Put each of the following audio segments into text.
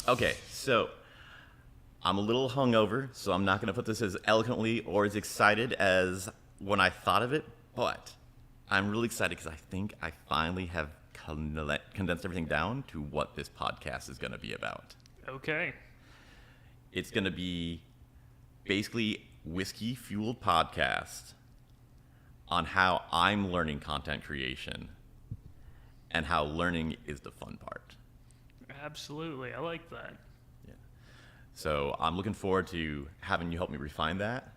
Okay, so I'm a little hungover, so I'm not going to put this as eloquently or as excited as when I thought of it, but I'm really excited because I think I finally have condensed everything down to what this podcast is going to be about. Okay. It's going to be basically whiskey-fueled podcast on how I'm learning content creation and how learning is the fun part. Absolutely. I like that. Yeah. So I'm looking forward to having you help me refine that.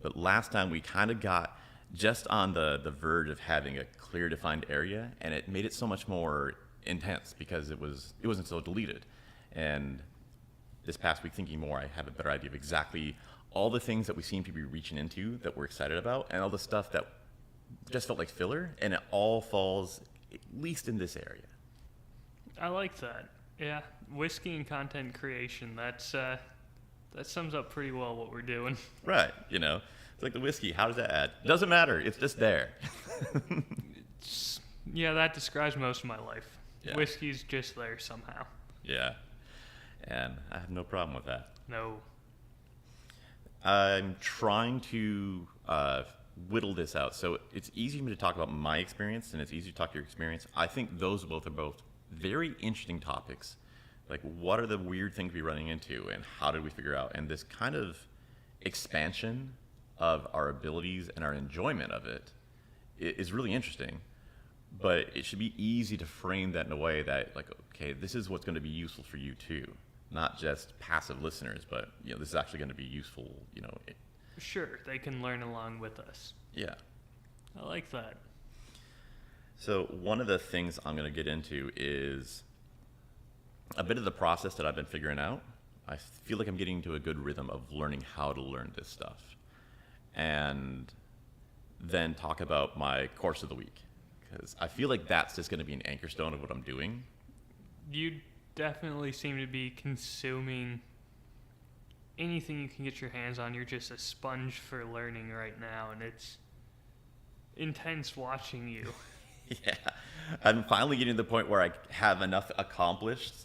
But last time we kind of got just on the verge of having a clear defined area, and it made it so much more intense because it wasn't so deleted. And this past week, thinking more, I have a better idea of exactly all the things that we seem to be reaching into that we're excited about, and all the stuff that just felt like filler, and it all falls at least in this area. I like that. Yeah, whiskey and content creation. That sums up pretty well what we're doing. Right. It's like the whiskey. How does that add? Doesn't matter. It's just there. Yeah, that describes most of my life. Yeah. Whiskey's just there somehow. Yeah. And I have no problem with that. No. I'm trying to whittle this out. So it's easy for me to talk about my experience, and it's easy to talk your experience. I think those both are both very interesting topics. Like, what are the weird things we're running into, and how did we figure out? And this kind of expansion of our abilities and our enjoyment of it is really interesting. But it should be easy to frame that in a way that, like, okay, this is what's going to be useful for you too. Not just passive listeners, but this is actually going to be useful. Sure, they can learn along with us. Yeah. I like that. So one of the things I'm going to get into is a bit of the process that I've been figuring out. I feel like I'm getting into a good rhythm of learning how to learn this stuff, and then talk about my course of the week, because I feel like that's just going to be an anchor stone of what I'm doing. You definitely seem to be consuming anything you can get your hands on. You're just a sponge for learning right now, and it's intense watching you. Yeah, I'm finally getting to the point where I have enough accomplished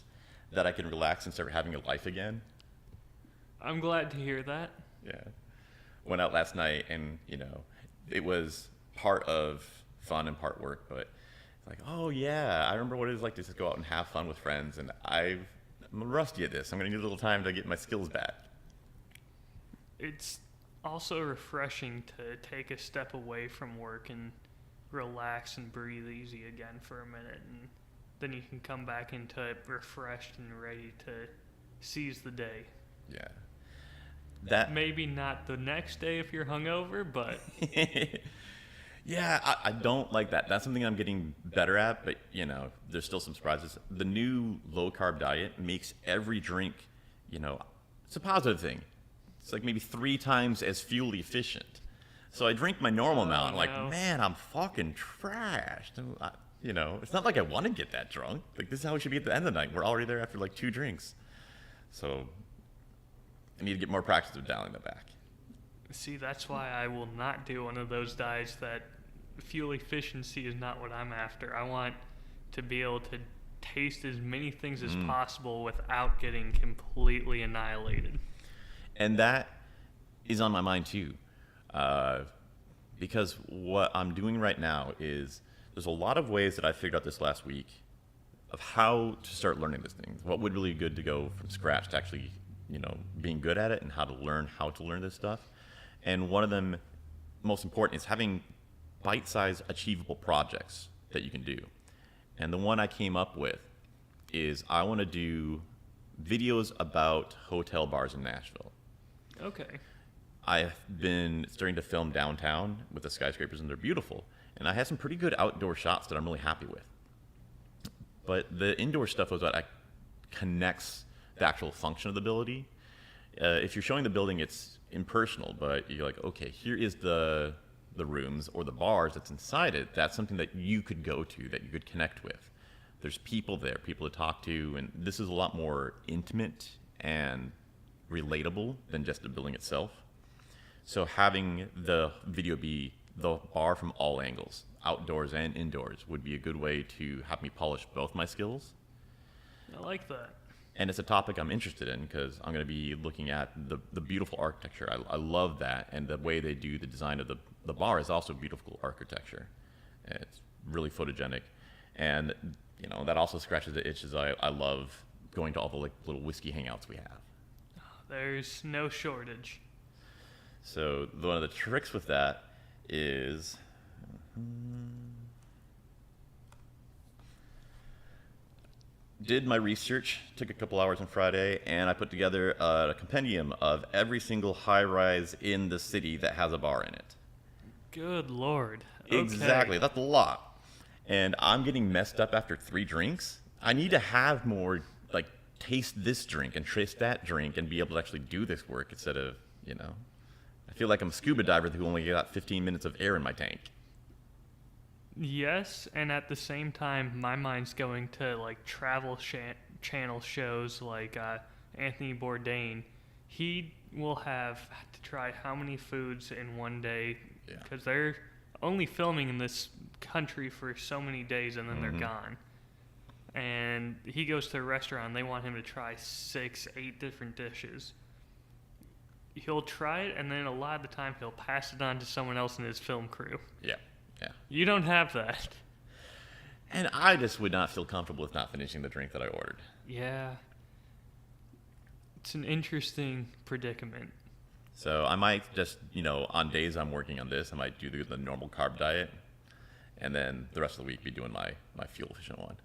that I can relax and start having a life again. I'm glad to hear that. Yeah. Went out last night, and it was part of fun and part work, but it's like, oh yeah, I remember what it was like to just go out and have fun with friends, and I'm rusty at this. I'm going to need a little time to get my skills back. It's also refreshing to take a step away from work and relax and breathe easy again for a minute, and then you can come back into it refreshed and ready to seize the day. Yeah. That maybe not the next day if you're hungover, but yeah, I don't like that. That's something I'm getting better at, but there's still some surprises. The new low carb diet makes every drink, it's a positive thing. It's like maybe 3 times as fuel efficient. So I drink my normal amount. No. Like, man, I'm fucking trashed. It's not like I want to get that drunk. Like, this is how we should be at the end of the night. We're already there after like 2 drinks. So I need to get more practice of dialing that back. See, that's why I will not do one of those diets that fuel efficiency is not what I'm after. I want to be able to taste as many things as possible without getting completely annihilated. And that is on my mind too. Because what I'm doing right now is there's a lot of ways that I figured out this last week of how to start learning this thing. What would really be good to go from scratch to actually, being good at it, and how to learn this stuff. And one of them, most important, is having bite-sized achievable projects that you can do. And the one I came up with is I want to do videos about hotel bars in Nashville. Okay. I've been starting to film downtown with the skyscrapers, and they're beautiful. And I had some pretty good outdoor shots that I'm really happy with. But the indoor stuff was what connects the actual function of the building. If you're showing the building, it's impersonal, but you're like, okay, here is the rooms or the bars that's inside it. That's something that you could go to, that you could connect with. There's people there, people to talk to, and this is a lot more intimate and relatable than just the building itself. So having the video be the bar from all angles, outdoors and indoors, would be a good way to have me polish both my skills. I like that. And it's a topic I'm interested in because I'm going to be looking at the beautiful architecture. I love that. And the way they do the design of the bar is also beautiful architecture. It's really photogenic. And, that also scratches the itches. I love going to all the little whiskey hangouts we have. There's no shortage. So one of the tricks with that is... did my research, took a couple hours on Friday, and I put together a compendium of every single high-rise in the city that has a bar in it. Good Lord. Okay. Exactly, that's a lot. And I'm getting messed up after 3 drinks. I need to have more, taste this drink and taste that drink and be able to actually do this work instead of, I feel like I'm a scuba diver who only got 15 minutes of air in my tank. Yes, and at the same time, my mind's going to travel channel shows like Anthony Bourdain. He will have to try how many foods in one day because they're only filming in this country for so many days and then they're gone. And he goes to a restaurant and they want him to try 6, 8 different dishes. He'll try it and then a lot of the time he'll pass it on to someone else in his film crew. Yeah. Yeah. You don't have that. And I just would not feel comfortable with not finishing the drink that I ordered. Yeah. It's an interesting predicament. So I might just, on days I'm working on this, I might do the normal carb diet. And then the rest of the week be doing my fuel efficient one.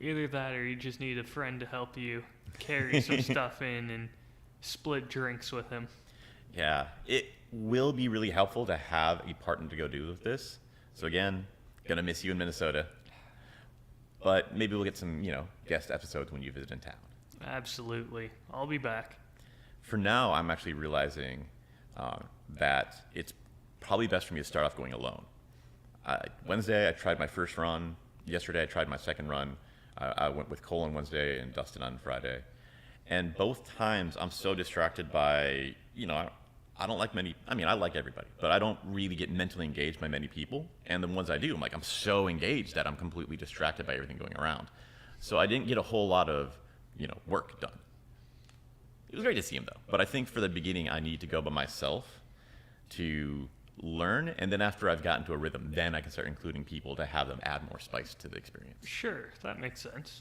Either that or you just need a friend to help you carry some stuff in and split drinks with him. Yeah, it will be really helpful to have a partner to go do with this. So again, gonna miss you in Minnesota. But maybe we'll get some, guest episodes when you visit in town. Absolutely. I'll be back. For now, I'm actually realizing that it's probably best for me to start off going alone. Wednesday, I tried my first run. Yesterday, I tried my second run. I went with Cole on Wednesday and Dustin on Friday. And both times, I'm so distracted by, I don't like I like everybody, but I don't really get mentally engaged by many people. And the ones I do, I'm so engaged that I'm completely distracted by everything going around. So I didn't get a whole lot of, work done. It was great to see him, though. But I think for the beginning, I need to go by myself to learn. And then after I've gotten to a rhythm, then I can start including people to have them add more spice to the experience. Sure, that makes sense.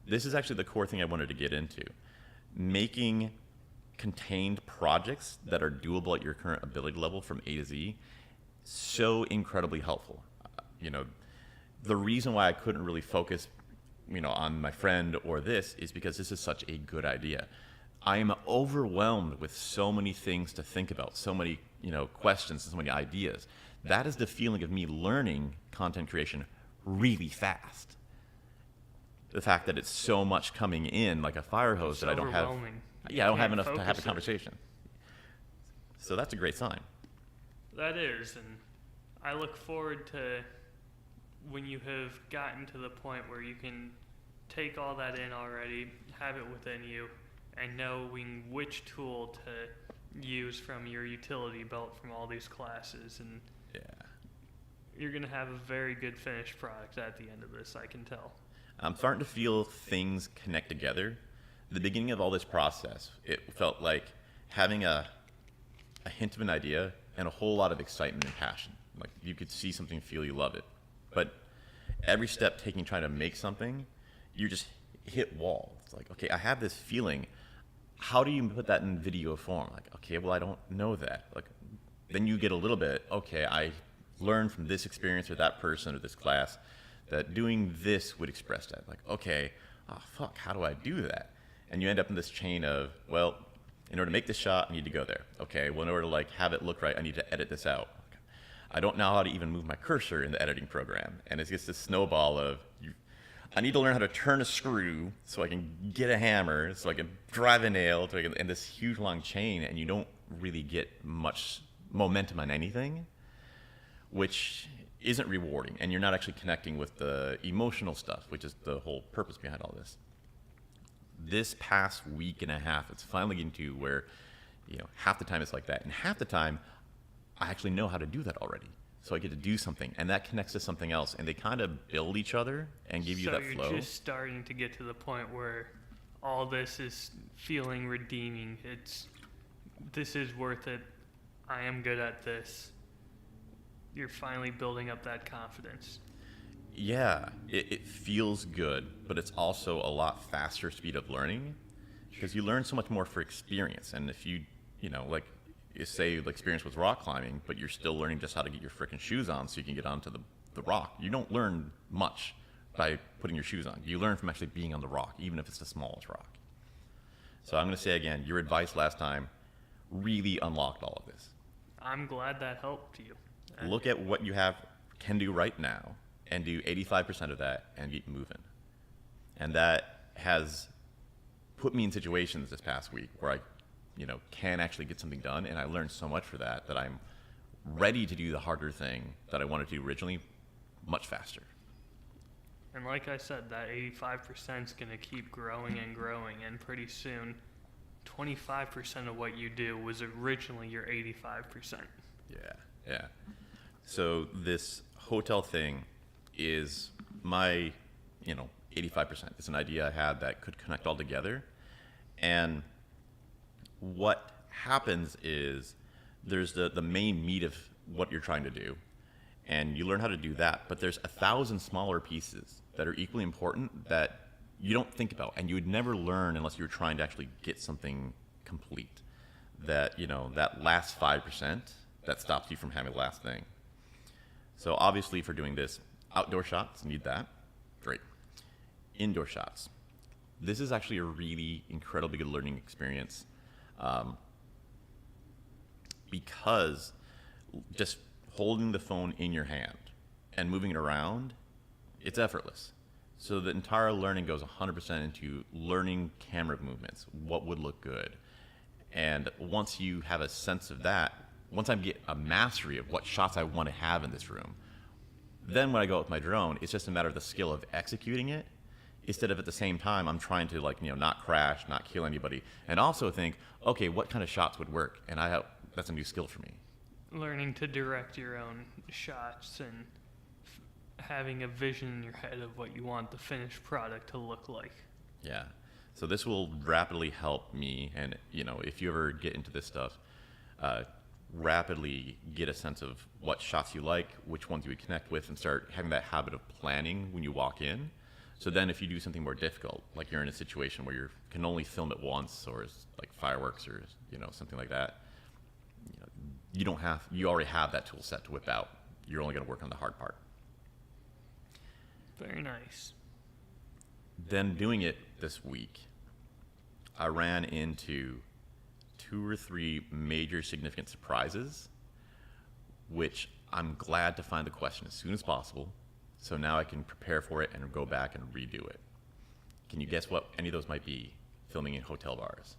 This is actually the core thing I wanted to get into. Making contained projects that are doable at your current ability level from A to Z, so incredibly helpful. The reason why I couldn't really focus, on my friend or this is because this is such a good idea. I am overwhelmed with so many things to think about, so many, questions and so many ideas. That is the feeling of me learning content creation really fast. The fact that it's so much coming in like a fire hose that I don't have. Yeah, I don't have enough to have a conversation. So that's a great sign. That is, and I look forward to when you have gotten to the point where you can take all that in already, have it within you, and knowing which tool to use from your utility belt from all these classes. And you're going to have a very good finished product at the end of this, I can tell. I'm starting to feel things connect together. The beginning of all this process, it felt like having a hint of an idea and a whole lot of excitement and passion. Like you could see something, feel you love it. But every step taking, trying to make something, you just hit wall. It's like, okay, I have this feeling. How do you put that in video form? Like, okay, well, I don't know that. Like, then you get a little bit, okay, I learned from this experience or that person or this class that doing this would express that. Like, okay, how do I do that? And you end up in this chain of, well, in order to make this shot, I need to go there. Okay, well, in order to have it look right, I need to edit this out. I don't know how to even move my cursor in the editing program. And it's just this snowball of, I need to learn how to turn a screw so I can get a hammer, so I can drive a nail, and this huge long chain, and you don't really get much momentum on anything, which isn't rewarding. And you're not actually connecting with the emotional stuff, which is the whole purpose behind all this. This past week and a half, it's finally getting to where, half the time it's like that. And half the time, I actually know how to do that already. So I get to do something, and that connects to something else, and they kind of build each other and give you that flow. So you're just starting to get to the point where all this is feeling redeeming. This is worth it. I am good at this. You're finally building up that confidence. Yeah, it feels good, but it's also a lot faster speed of learning because you learn so much more for experience. And if you know, like, say experience with rock climbing, but you're still learning just how to get your freaking shoes on so you can get onto the rock. You don't learn much by putting your shoes on. You learn from actually being on the rock, even if it's the smallest rock. So I'm going to say again, your advice last time really unlocked all of this. I'm glad that helped you. Look at what you can do right now and do 85% of that and keep moving. And that has put me in situations this past week where I can actually get something done, and I learned so much for that I'm ready to do the harder thing that I wanted to do originally much faster. And like I said, that 85% is going to keep growing and growing, and pretty soon 25% of what you do was originally your 85%. Yeah. So this hotel thing is my 85%. It's an idea I had that could connect all together. And what happens is there's the main meat of what you're trying to do, and you learn how to do that, but there's 1,000 smaller pieces that are equally important that you don't think about, and you would never learn unless you were trying to actually get something complete. That that last 5% that stops you from having the last thing. So obviously for doing this, outdoor shots need that. Great. Indoor shots. This is actually a really incredibly good learning experience. Because just holding the phone in your hand and moving it around, it's effortless. So the entire learning goes 100% into learning camera movements, what would look good. And once you have a sense of that, once I get a mastery of what shots I want to have in this room, then when I go with my drone, it's just a matter of the skill of executing it, instead of at the same time I'm trying to not crash, not kill anybody, and also think, okay, what kind of shots would work? And that's a new skill for me. Learning to direct your own shots and having a vision in your head of what you want the finished product to look like. Yeah. So this will rapidly help me, and if you ever get into this stuff, rapidly get a sense of what shots you like, which ones you would connect with, and start having that habit of planning when you walk in. So then if you do something more difficult, like you're in a situation where you can only film it once, or it's like fireworks or something like that, you already have that tool set to whip out. You're only going to work on the hard part. Very nice. Then doing it this week, I ran into 2 or 3 major significant surprises, which I'm glad to find the question as soon as possible, so now I can prepare for it and go back and redo it. Can you guess what any of those might be, filming in hotel bars?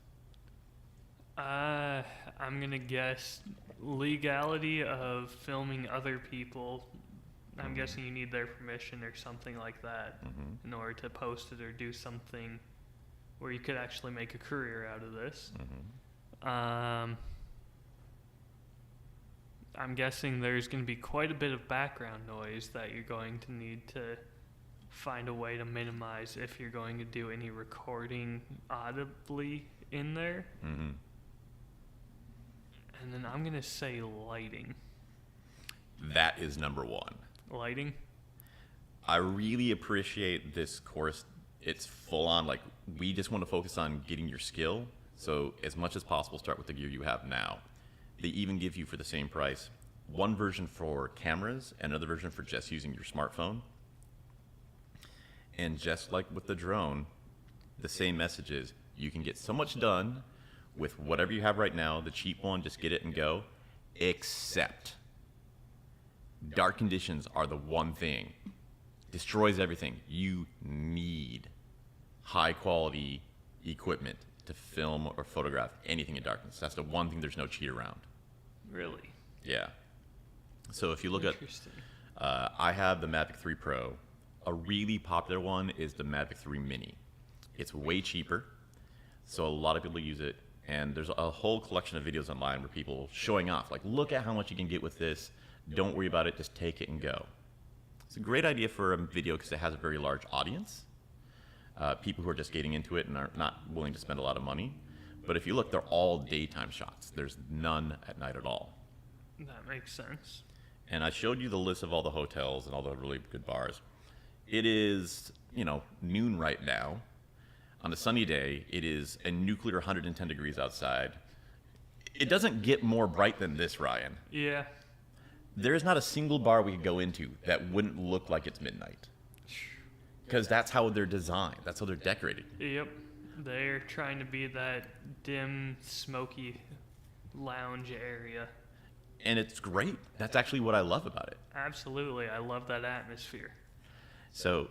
I'm going to guess legality of filming other people. I'm guessing you need their permission or something like that in order to post it or do something where you could actually make a career out of this. I'm guessing there's going to be quite a bit of background noise that you're going to need to find a way to minimize if you're going to do any recording audibly in there. And then I'm going to say lighting. That is number 1. Lighting? I really appreciate this course. It's full on, we just want to focus on getting your skill. So as much as possible, start with the gear you have now. They even give you, for the same price, one version for cameras and another version for just using your smartphone. And just like with the drone, the same message is you can get so much done with whatever you have right now, the cheap one, just get it and go, except dark conditions are the one thing. Destroys everything. You need high quality equipment to film or photograph anything in darkness. That's the one thing there's no cheat around. Really? Yeah. So if you look at, I have the Mavic 3 Pro. A really popular one is the Mavic 3 Mini. It's way cheaper, so a lot of people use it. And there's a whole collection of videos online where people showing off, look at how much you can get with this. Don't worry about it. Just take it and go. It's a great idea for a video because it has a very large audience. People who are just getting into it and are not willing to spend a lot of money. But if you look, they're all daytime shots. There's none at night at all. That makes sense. And I showed you the list of all the hotels and all the really good bars. It is, noon right now. On a sunny day, it is a nuclear 110 degrees outside. It doesn't get more bright than this, Ryan. Yeah. There is not a single bar we could go into that wouldn't look like it's midnight. Because that's how they're designed. That's how they're decorated. Yep. They're trying to be that dim, smoky lounge area. And it's great. That's actually what I love about it. Absolutely. I love that atmosphere. So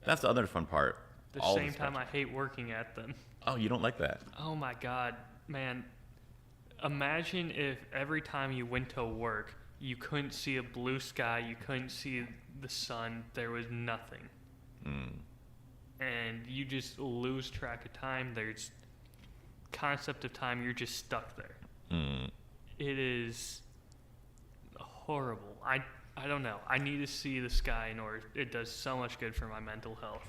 that's the other fun part. At the same time, I hate working at them. Oh, you don't like that? Oh my God, man. Imagine if every time you went to work, you couldn't see a blue sky, you couldn't see the sun, there was nothing. And you just lose track of time. There's concept of time, you're just stuck there. It is horrible. I don't know. I need to see the sky in order. It does so much good for my mental health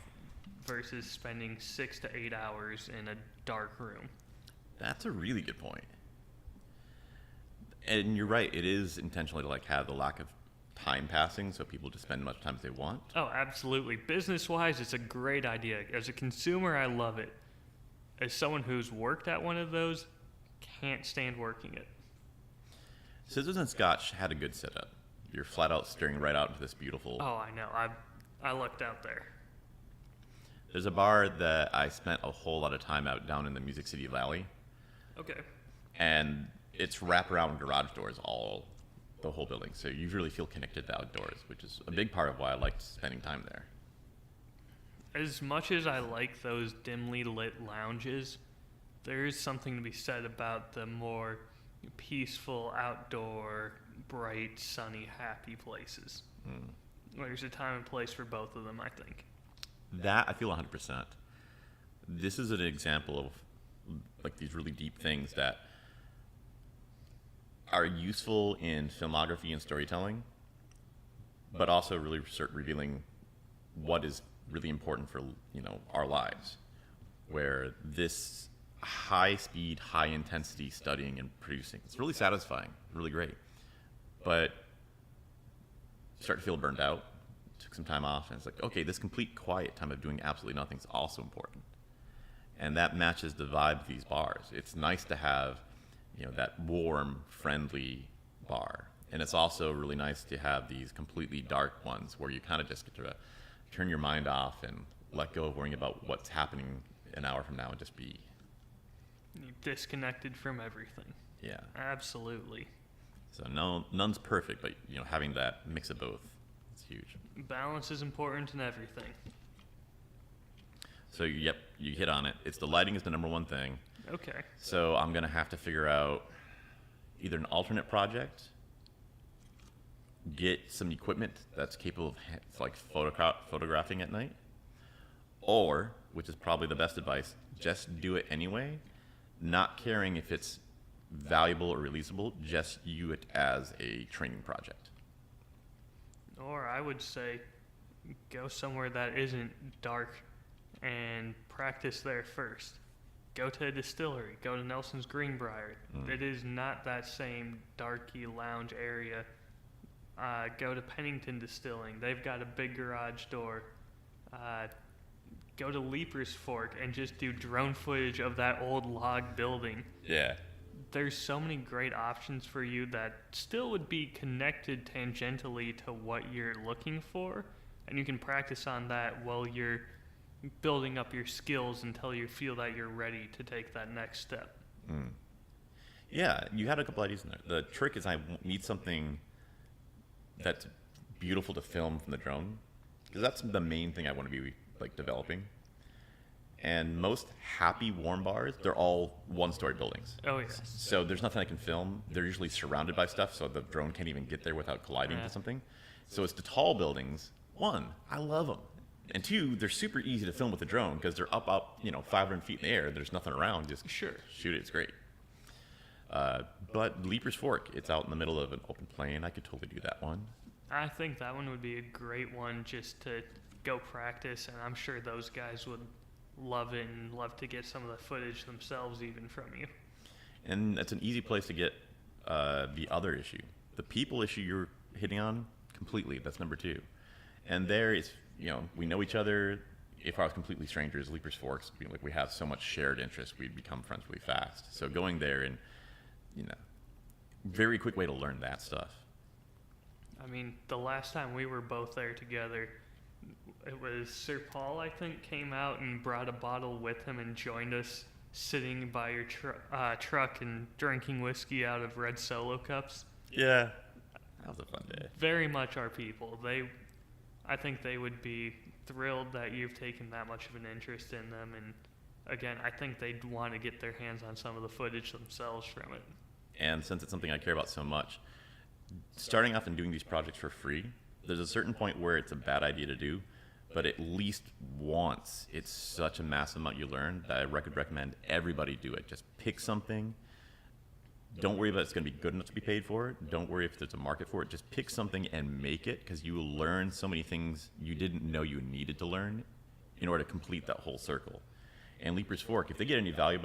versus spending 6 to 8 hours in a dark room. That's a really good point. And you're right. It is intentionally to have the lack of time passing so people just spend as much time as they want. Oh, absolutely. Business-wise, it's a great idea. As a consumer, I love it. As someone who's worked at one of those, can't stand working it. Scissors and Scotch had a good setup. You're flat out staring right out into this beautiful... Oh, I know. I looked out there. There's a bar that I spent a whole lot of time out down in the Music City Valley. Okay. And it's wraparound garage doors the whole building. So you really feel connected to outdoors, which is a big part of why I liked spending time there. As much as I like those dimly lit lounges, there is something to be said about the more peaceful, outdoor, bright, sunny, happy places. There's a time and place for both of them, I think. That I feel 100%. This is an example of these really deep things that are useful in filmography and storytelling, but also really start revealing what is really important for our lives, where this high speed, high intensity studying and producing, it's really satisfying, really great, but you start to feel burned out. Took some time off, and it's like, okay, this complete quiet time of doing absolutely nothing is also important, and that matches the vibe of these bars. It's nice to have that warm, friendly bar, and it's also really nice to have these completely dark ones where you kind of just get to turn your mind off and let go of worrying about what's happening an hour from now and just be disconnected from everything. Yeah, absolutely. So none's perfect, but having that mix of both, it's huge. Balance is important in everything. So yep, you hit on it. It's the lighting is the number one thing. Okay. So I'm gonna have to figure out either an alternate project, get some equipment that's capable of photographing at night, or, which is probably the best advice, just do it anyway, not caring if it's valuable or releasable, just use it as a training project. Or I would say go somewhere that isn't dark and practice there first. Go to a distillery. Go to Nelson's Greenbrier. It is not that same darky lounge area. Go to Pennington Distilling. They've got a big garage door. Go to Leaper's Fork and just do drone footage of that old log building. Yeah. There's so many great options for you that still would be connected tangentially to what you're looking for, and you can practice on that while you're building up your skills until you feel that you're ready to take that next step. Yeah, you had a couple ideas in there. The trick is I need something that's beautiful to film from the drone, because that's the main thing I want to be developing. And most happy warm bars, they're all one-story buildings. Oh, yes. So there's nothing I can film. They're usually surrounded by stuff, so the drone can't even get there without colliding to something. So it's the tall buildings. One, I love them. And two, they're super easy to film with the drone because they're up, 500 feet in the air. There's nothing around. Just shoot it. It's great. But Leaper's Fork, it's out in the middle of an open plain. I could totally do that one. I think that one would be a great one just to go practice, and I'm sure those guys would love it and love to get some of the footage themselves even from you. And that's an easy place to get the other issue. The people issue you're hitting on, completely, that's number 2. And there is, we know each other. If I was completely strangers, Leaper's Forks, we have so much shared interest, we'd become friends really fast. So going there and, very quick way to learn that stuff. I mean, the last time we were both there together, it was Sir Paul, I think, came out and brought a bottle with him and joined us sitting by your truck and drinking whiskey out of red Solo cups. Yeah, that was a fun day. Very much our people. I think they would be thrilled that you've taken that much of an interest in them, and again, I think they'd want to get their hands on some of the footage themselves from it. And since it's something I care about so much, starting off and doing these projects for free, there's a certain point where it's a bad idea to do, but at least once, it's such a massive amount you learn that I would recommend everybody do it. Just pick something. Don't worry about it's going to be good enough to be paid for it. Don't worry if there's a market for it. Just pick something and make it, because you will learn so many things you didn't know you needed to learn in order to complete that whole circle. And Leaper's Fork, if they get any value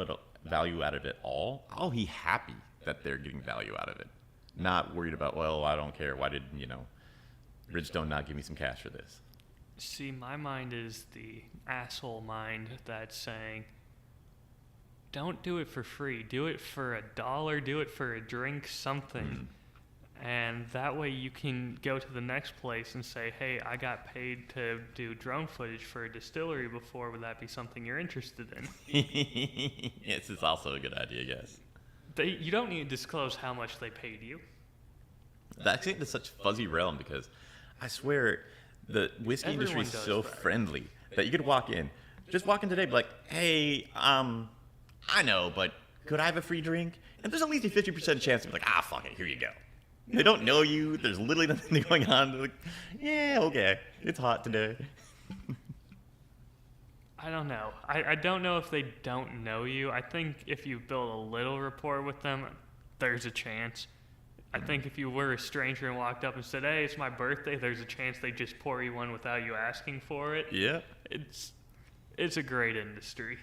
out of it all, I'll be happy that they're getting value out of it. Not worried about, well, I don't care. Why did, Bridgestone not give me some cash for this? See, my mind is the asshole mind that's saying, don't do it for free. Do it for $1. Do it for a drink, something. And that way you can go to the next place and say, hey, I got paid to do drone footage for a distillery before. Would that be something you're interested in? Yes, it's also a good idea, yes. You don't need to disclose how much they paid you. That's such a fuzzy realm, because I swear the whiskey industry is so friendly that you could walk in. Just walk in today, be like, hey, I know, but could I have a free drink? And there's at least a 50% chance to be like, fuck it, here you go. They don't know you. There's literally nothing going on. They're like, yeah, okay, it's hot today. I don't know. I don't know if they don't know you. I think if you build a little rapport with them, there's a chance. I think if you were a stranger and walked up and said, hey, it's my birthday, there's a chance they just pour you one without you asking for it. Yeah. It's a great industry.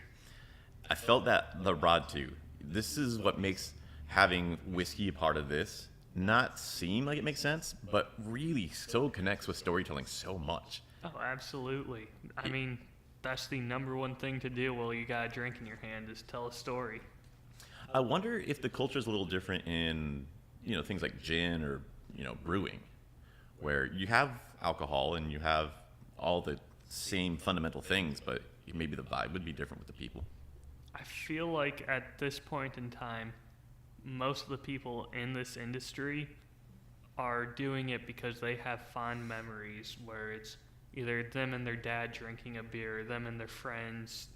I felt that the rod too. This is what makes having whiskey a part of this not seem like it makes sense, but really so connects with storytelling so much. Oh, absolutely. I mean, that's the number one thing to do while you got a drink in your hand is tell a story. I wonder if the culture is a little different in, things like gin or, brewing, where you have alcohol and you have all the same fundamental things, but maybe the vibe would be different with the people. I feel like at this point in time, most of the people in this industry are doing it because they have fond memories where it's either them and their dad drinking a beer, them and their friends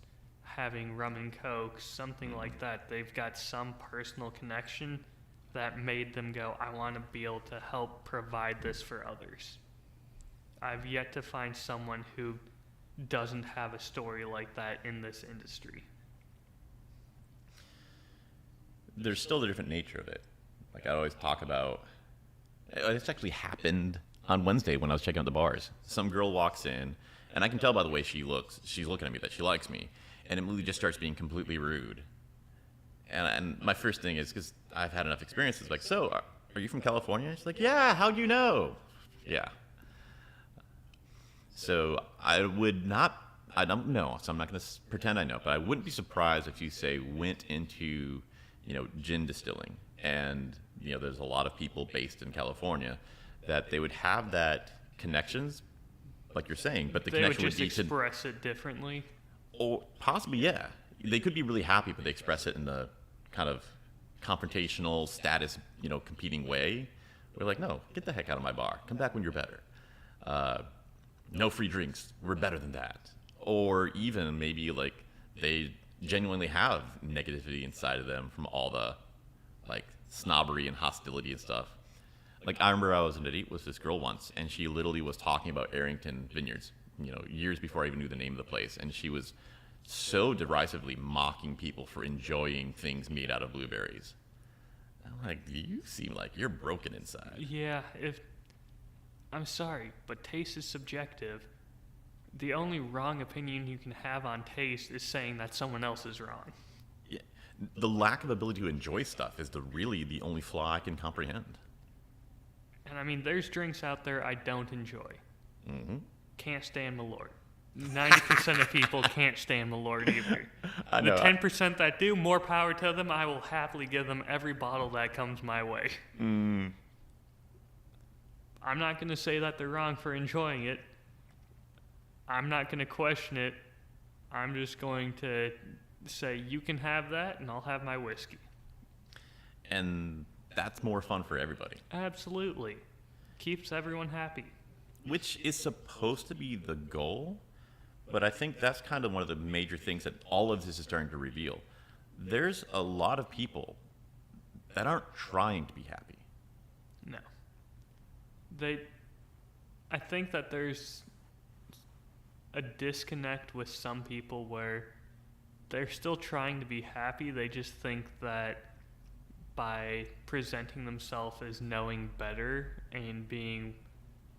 having rum and coke, something like that. They've got some personal connection that made them go, I want to be able to help provide this for others. I've yet to find someone who doesn't have a story like that in this industry. There's still the different nature of it. Like I always talk about, it's actually happened on Wednesday when I was checking out the bars. Some girl walks in, and I can tell by the way she looks, she's looking at me that she likes me, and immediately just starts being completely rude. And my first thing is, because I've had enough experiences, like, so, are you from California? She's like, yeah, how'd you know? Yeah. So I don't know, so I'm not going to pretend I know, but I wouldn't be surprised if you, say, went into, gin distilling, and, there's a lot of people based in California, that they would have that connections, like you're saying, but the connection would be to... They would just express it differently? Or possibly, yeah. They could be really happy, but they express it in the kind of confrontational status, competing way. We're like, no, get the heck out of my bar. Come back when you're better. No free drinks. We're better than that. Or even maybe like they genuinely have negativity inside of them from all the like snobbery and hostility and stuff. Like I remember I was in a date with this girl once, and she literally was talking about Arrington Vineyards, years before I even knew the name of the place, and she was so derisively mocking people for enjoying things made out of blueberries. I'm like, you seem like you're broken inside. Yeah, I'm sorry, but taste is subjective. The only wrong opinion you can have on taste is saying that someone else is wrong. Yeah. The lack of ability to enjoy stuff is really the only flaw I can comprehend. And I mean, there's drinks out there I don't enjoy. Mm-hmm. Can't stand Malort. 90% of people can't stand Malort either. I know. The 10% that do, more power to them. I will happily give them every bottle that comes my way. Mm. I'm not going to say that they're wrong for enjoying it. I'm not going to question it. I'm just going to say, you can have that, and I'll have my whiskey. And that's more fun for everybody. Absolutely. Keeps everyone happy. Which is supposed to be the goal, but I think that's kind of one of the major things that all of this is starting to reveal. There's a lot of people that aren't trying to be happy. No. I think that there's a disconnect with some people where they're still trying to be happy. They just think that by presenting themselves as knowing better and being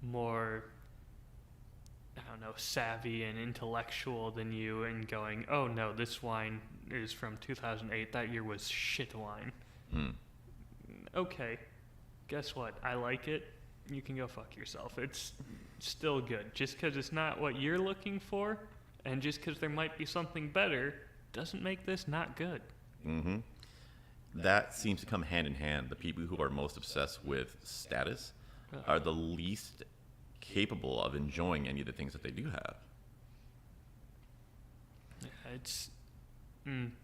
more, I don't know, savvy and intellectual than you, and going, oh no, this wine is from 2008. That year was shit wine. Mm. Okay, guess what? I like it. You can go fuck yourself. It's still good. Just because it's not what you're looking for, and just because there might be something better, doesn't make this not good. Mm-hmm. That seems to come hand in hand. The people who are most obsessed with status are the least capable of enjoying any of the things that they do have.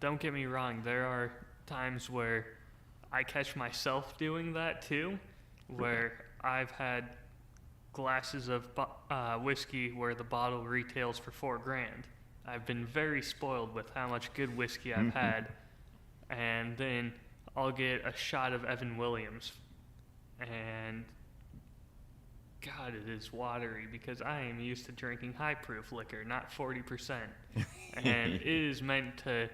Don't get me wrong. There are times where I catch myself doing that too, where I've had glasses of whiskey where the bottle retails for $4,000. I've been very spoiled with how much good whiskey I've had, and then I'll get a shot of Evan Williams, and God, it is watery because I am used to drinking high proof liquor, not 40%. And it is meant to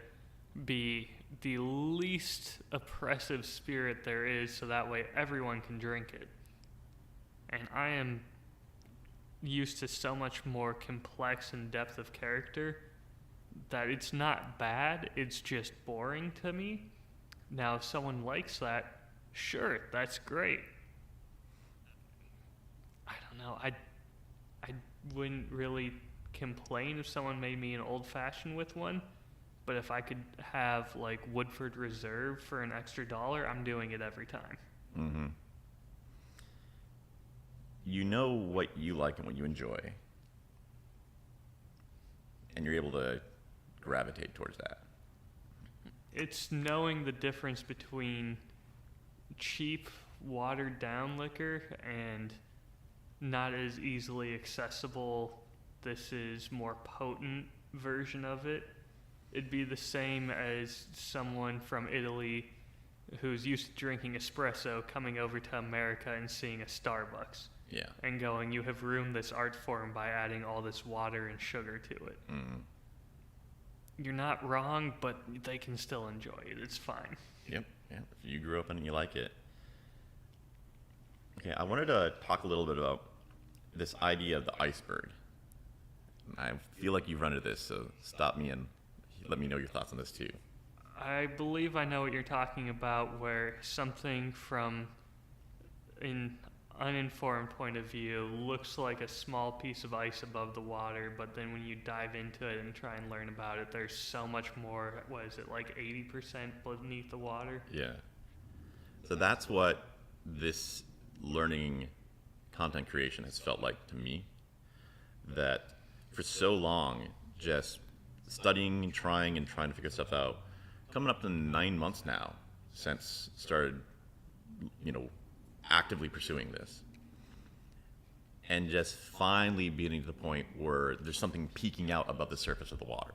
be the least oppressive spirit there is, so that way everyone can drink it. And I am used to so much more complex and depth of character that it's not bad, it's just boring to me. Now, if someone likes that, sure, that's great. I don't know. I wouldn't really complain if someone made me an old-fashioned with one, but if I could have, like, Woodford Reserve for an extra $1, I'm doing it every time. Mm-hmm. You know what you like and what you enjoy, and you're able to gravitate towards that. It's knowing the difference between cheap, watered-down liquor and not as easily accessible, this is more potent version of it. It'd be the same as someone from Italy who's used to drinking espresso coming over to America and seeing a Starbucks. Yeah. And going, you have ruined this art form by adding all this water and sugar to it. Mm. You're not wrong, but they can still enjoy it. It's fine. Yep. Yeah. If you grew up and you like it. Okay, I wanted to talk a little bit about this idea of the iceberg. I feel like you've run into this, so stop me and let me know your thoughts on this too. I believe I know what you're talking about, where something from an uninformed point of view looks like a small piece of ice above the water, but then when you dive into it and try and learn about it, there's so much more. What is it, like 80% beneath the water? Yeah. So that's what this learning content creation has felt like to me. That for so long, just studying and trying to figure stuff out, coming up to 9 months now since started, actively pursuing this, and just finally getting to the point where there's something peeking out above the surface of the water.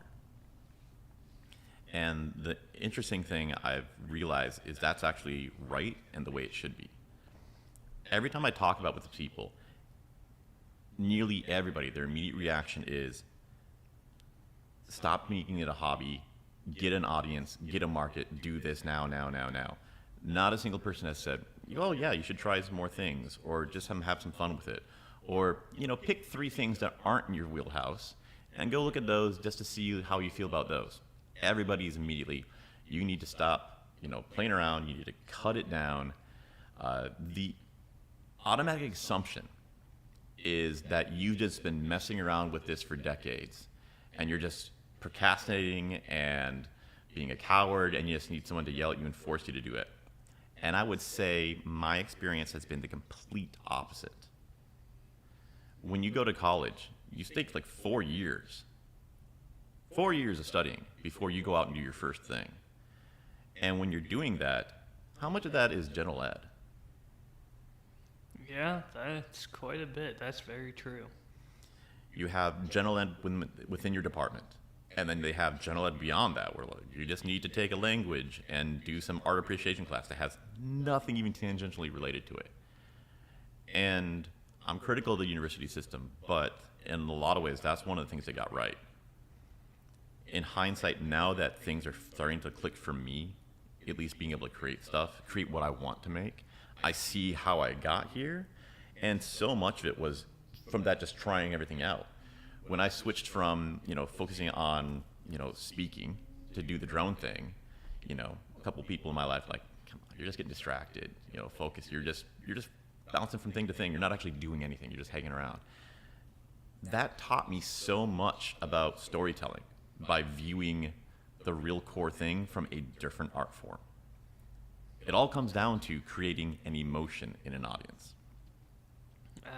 And the interesting thing I've realized is that's actually right and the way it should be. Every time I talk about it with people, nearly everybody, their immediate reaction is, stop making it a hobby, get an audience, get a market, do this now. Not a single person has said, oh yeah, you should try some more things, or just have some fun with it. Or, pick 3 things that aren't in your wheelhouse and go look at those just to see how you feel about those. Everybody's immediately, you need to stop, playing around, you need to cut it down. The automatic assumption is that you've just been messing around with this for decades and you're just procrastinating and being a coward and you just need someone to yell at you and force you to do it. And I would say my experience has been the complete opposite. When you go to college, you take like 4 years. 4 years of studying before you go out and do your first thing. And when you're doing that, how much of that is general ed? Yeah, that's quite a bit. That's very true. You have general ed within your department. And then they have general ed beyond that, where you just need to take a language and do some art appreciation class that has nothing even tangentially related to it. And I'm critical of the university system, but in a lot of ways, that's one of the things they got right. In hindsight, now that things are starting to click for me, at least being able to create what I want to make, I see how I got here. And so much of it was from that just trying everything out. When I switched from, focusing on, speaking to do the drone thing, a couple people in my life like, come on, you're just getting distracted, focus. You're just bouncing from thing to thing. You're not actually doing anything. You're just hanging around. That taught me so much about storytelling by viewing the real core thing from a different art form. It all comes down to creating an emotion in an audience.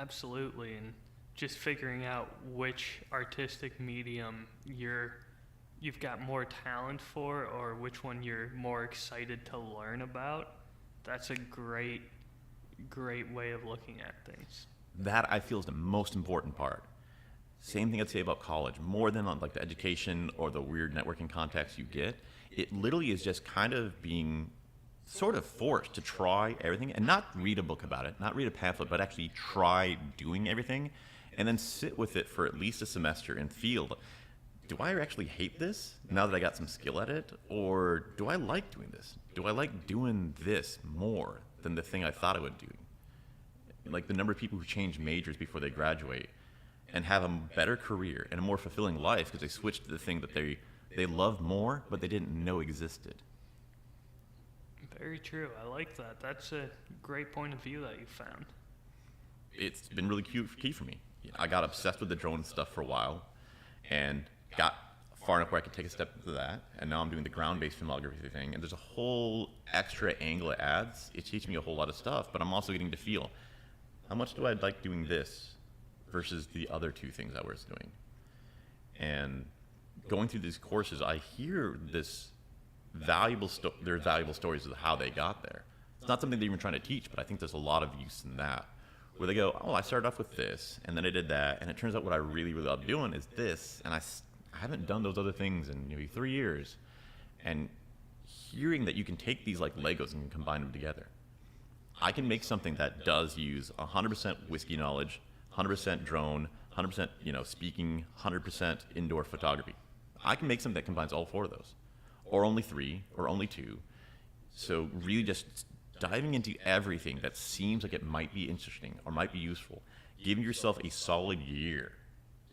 Absolutely, and just figuring out which artistic medium you've got more talent for, or which one you're more excited to learn about. That's a great way of looking at things. That I feel is the most important part. Same thing I'd say about college. More than on like the education or the weird networking context you get, it literally is just kind of being sort of forced to try everything and not read a book about it, not read a pamphlet, but actually try doing everything and then sit with it for at least a semester and feel, do I actually hate this now that I got some skill at it? Or do I like doing this? Do I like doing this more than the thing I thought I would do? Like the number of people who change majors before they graduate and have a better career and a more fulfilling life because they switched to the thing that they loved more but they didn't know existed. Very true. I like that. That's a great point of view that you found. It's been really key for me. I got obsessed with the drone stuff for a while and got far enough where I could take a step into that, and now I'm doing the ground-based filmography thing, and there's a whole extra angle it adds. It teaches me a whole lot of stuff, but I'm also getting to feel, how much do I like doing this versus the other 2 things I was doing? And going through these courses, I hear this there's valuable stories of how they got there. It's not something they're even trying to teach, but I think there's a lot of use in that, where they go, oh, I started off with this, and then I did that, and it turns out what I really, really love doing is this, and I haven't done those other things in maybe 3 years. And hearing that you can take these like Legos and combine them together. I can make something that does use 100% whiskey knowledge, 100% drone, 100% speaking, 100% indoor photography. I can make something that combines all 4 of those, or only 3, or only 2. So really just diving into everything that seems like it might be interesting or might be useful. Giving yourself a solid year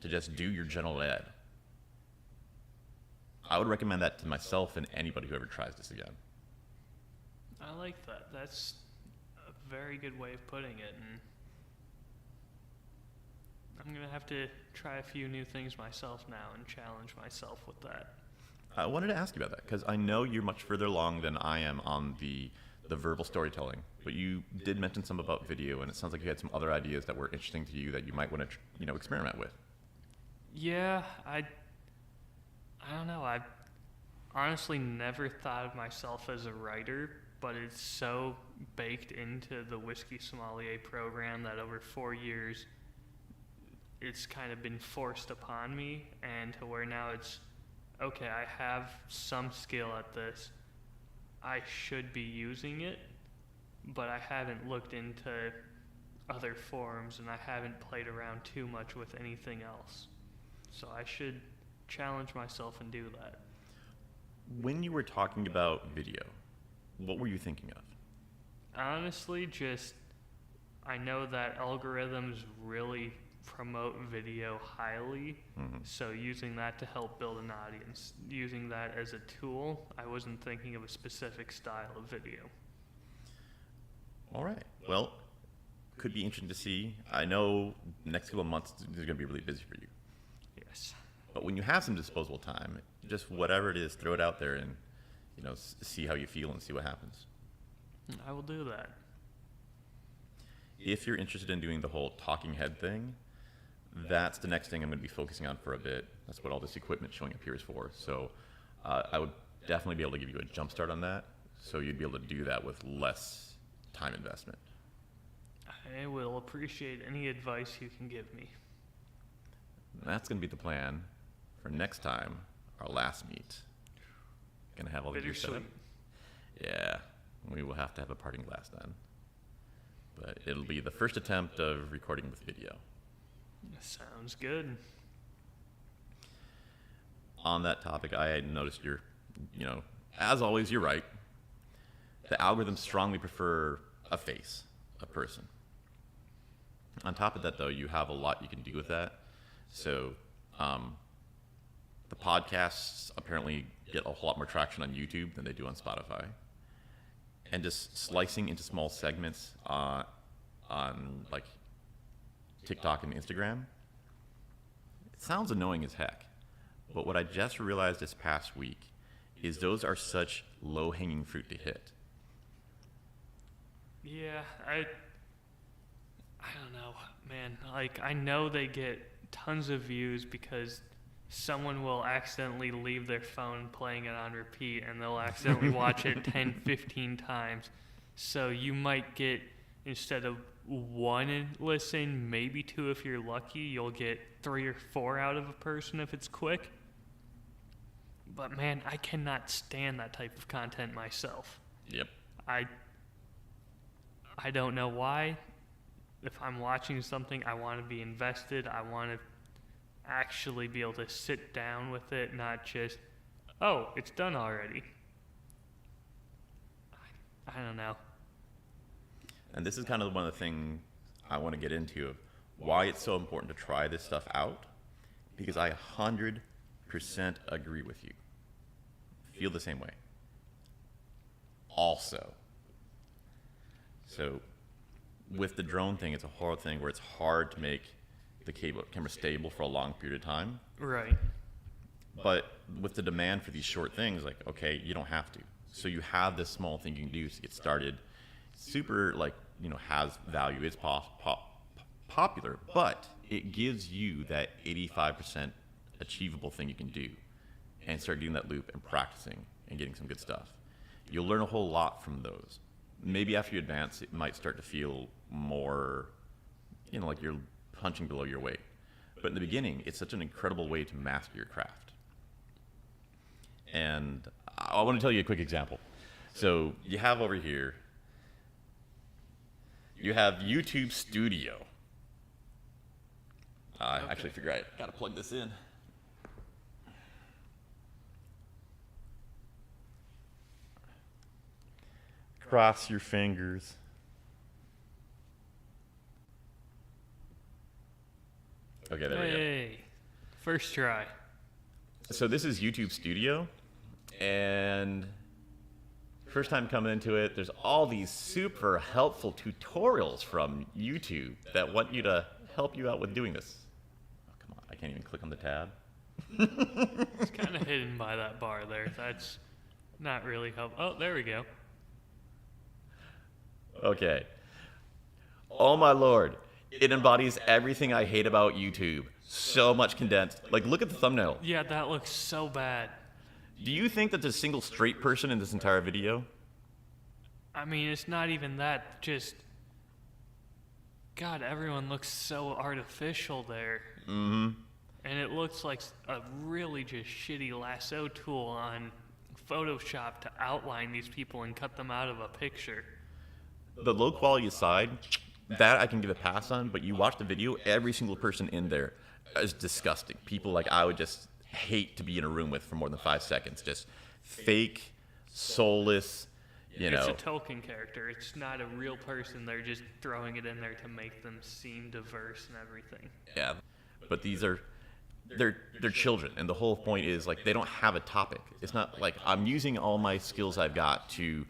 to just do your general ed. I would recommend that to myself and anybody who ever tries this again. I like that. That's a very good way of putting it, and I'm going to have to try a few new things myself now and challenge myself with that. I wanted to ask you about that because I know you're much further along than I am on the verbal storytelling, but you did mention some about video, and it sounds like you had some other ideas that were interesting to you that you might want to experiment with. Yeah, I don't know. I've honestly never thought of myself as a writer, but it's so baked into the Whiskey Sommelier program that over 4 years it's kind of been forced upon me, and to where now it's, okay, I have some skill at this. I should be using it, but I haven't looked into other forums and I haven't played around too much with anything else. So I should challenge myself and do that. When you were talking about video, what were you thinking of? Honestly, just I know that algorithms really promote video highly, so using that to help build an audience, using that as a tool, I wasn't thinking of a specific style of video. All right. Well, could be interesting to see. I know the next couple of months is going to be really busy for you. Yes. But when you have some disposable time, just whatever it is, throw it out there and, see how you feel and see what happens. I will do that. If you're interested in doing the whole talking head thing, that's the next thing I'm going to be focusing on for a bit. That's what all this equipment showing up here is for. So I would definitely be able to give you a jump start on that, so you'd be able to do that with less time investment. I will appreciate any advice you can give me. That's going to be the plan for next time, our last meet. Going to have all the gear set up. Yeah, we will have to have a parting glass then. But it'll be the first attempt of recording with video. Sounds good. On that topic, I had noticed as always, you're right. The algorithms strongly prefer a face, a person. On top of that, though, you have a lot you can do with that. So the podcasts apparently get a whole lot more traction on YouTube than they do on Spotify. And just slicing into small segments on like TikTok and Instagram, it sounds annoying as heck. But what I just realized this past week is those are such low-hanging fruit to hit. Yeah, I don't know, man. Like, I know they get tons of views because someone will accidentally leave their phone playing it on repeat, and they'll accidentally watch it 10, 15 times. So you might get, instead of 1 listen, maybe 2 if you're lucky, you'll get 3 or 4 out of a person if it's quick. But man, I cannot stand that type of content myself. Yep. I don't know why. If I'm watching something, I want to be invested. I want to actually be able to sit down with it, not just, oh, it's done already. I don't know. And this is kind of one of the things I want to get into of why it's so important to try this stuff out, because I 100% agree with you. Feel the same way. Also, so with the drone thing, it's a horrible thing where it's hard to make the camera stable for a long period of time. Right. But with the demand for these short things, like, okay, you don't have to. So you have this small thing you can do to get started. Super, has value. It's popular, but it gives you that 85% achievable thing you can do, and start doing that loop and practicing and getting some good stuff. You'll learn a whole lot from those. Maybe after you advance, it might start to feel more, like you're punching below your weight. But in the beginning, it's such an incredible way to master your craft. And I want to tell you a quick example. So you have over here, you have YouTube Studio. I actually figure I got to plug this in. Cross your fingers. Okay, there we go. Hey, first try. So this is YouTube Studio, and first time coming into it, there's all these super helpful tutorials from YouTube that want you to help you out with doing this. Oh, come on, I can't even click on the tab. It's kind of hidden by that bar there. That's not really helpful. Oh, there we go. Okay. Oh my Lord. It embodies everything I hate about YouTube. So much condensed. Like, look at the thumbnail. Yeah, that looks so bad. Do you think that there's a single straight person in this entire video? I mean, it's not even that. Just, God, everyone looks so artificial there. Mm-hmm. And it looks like a really just shitty lasso tool on Photoshop to outline these people and cut them out of a picture. The low quality aside, that I can give a pass on, but you watch the video, every single person in there is disgusting. People like I would just hate to be in a room with for more than 5 seconds. Just fake, soulless, You It's know, a token character. It's not a real person. They're just throwing it in there to make them seem diverse and everything. yeah. But they're children, and the whole point is like they don't have a topic. It's not like I'm using all my skills I've got to,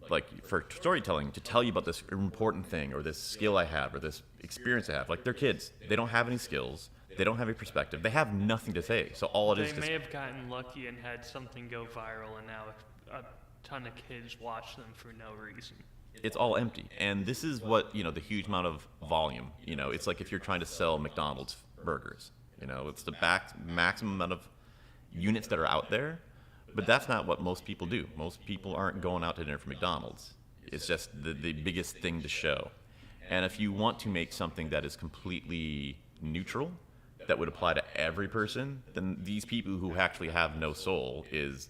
like, for storytelling, to tell you about this important thing or this skill I have or this experience I have. Like, they're kids. They don't have any skills. They don't have a perspective. They have nothing to say. So all it is They may have gotten lucky and had something go viral, and now a ton of kids watch them for no reason. it's all empty. And this is what, the huge amount of volume, it's like if you're trying to sell McDonald's burgers, it's the maximum amount of units that are out there. But that's not what most people do. Most people aren't going out to dinner for McDonald's. It's just the biggest thing to show. And if you want to make something that is completely neutral, that would apply to every person, then these people who actually have no soul is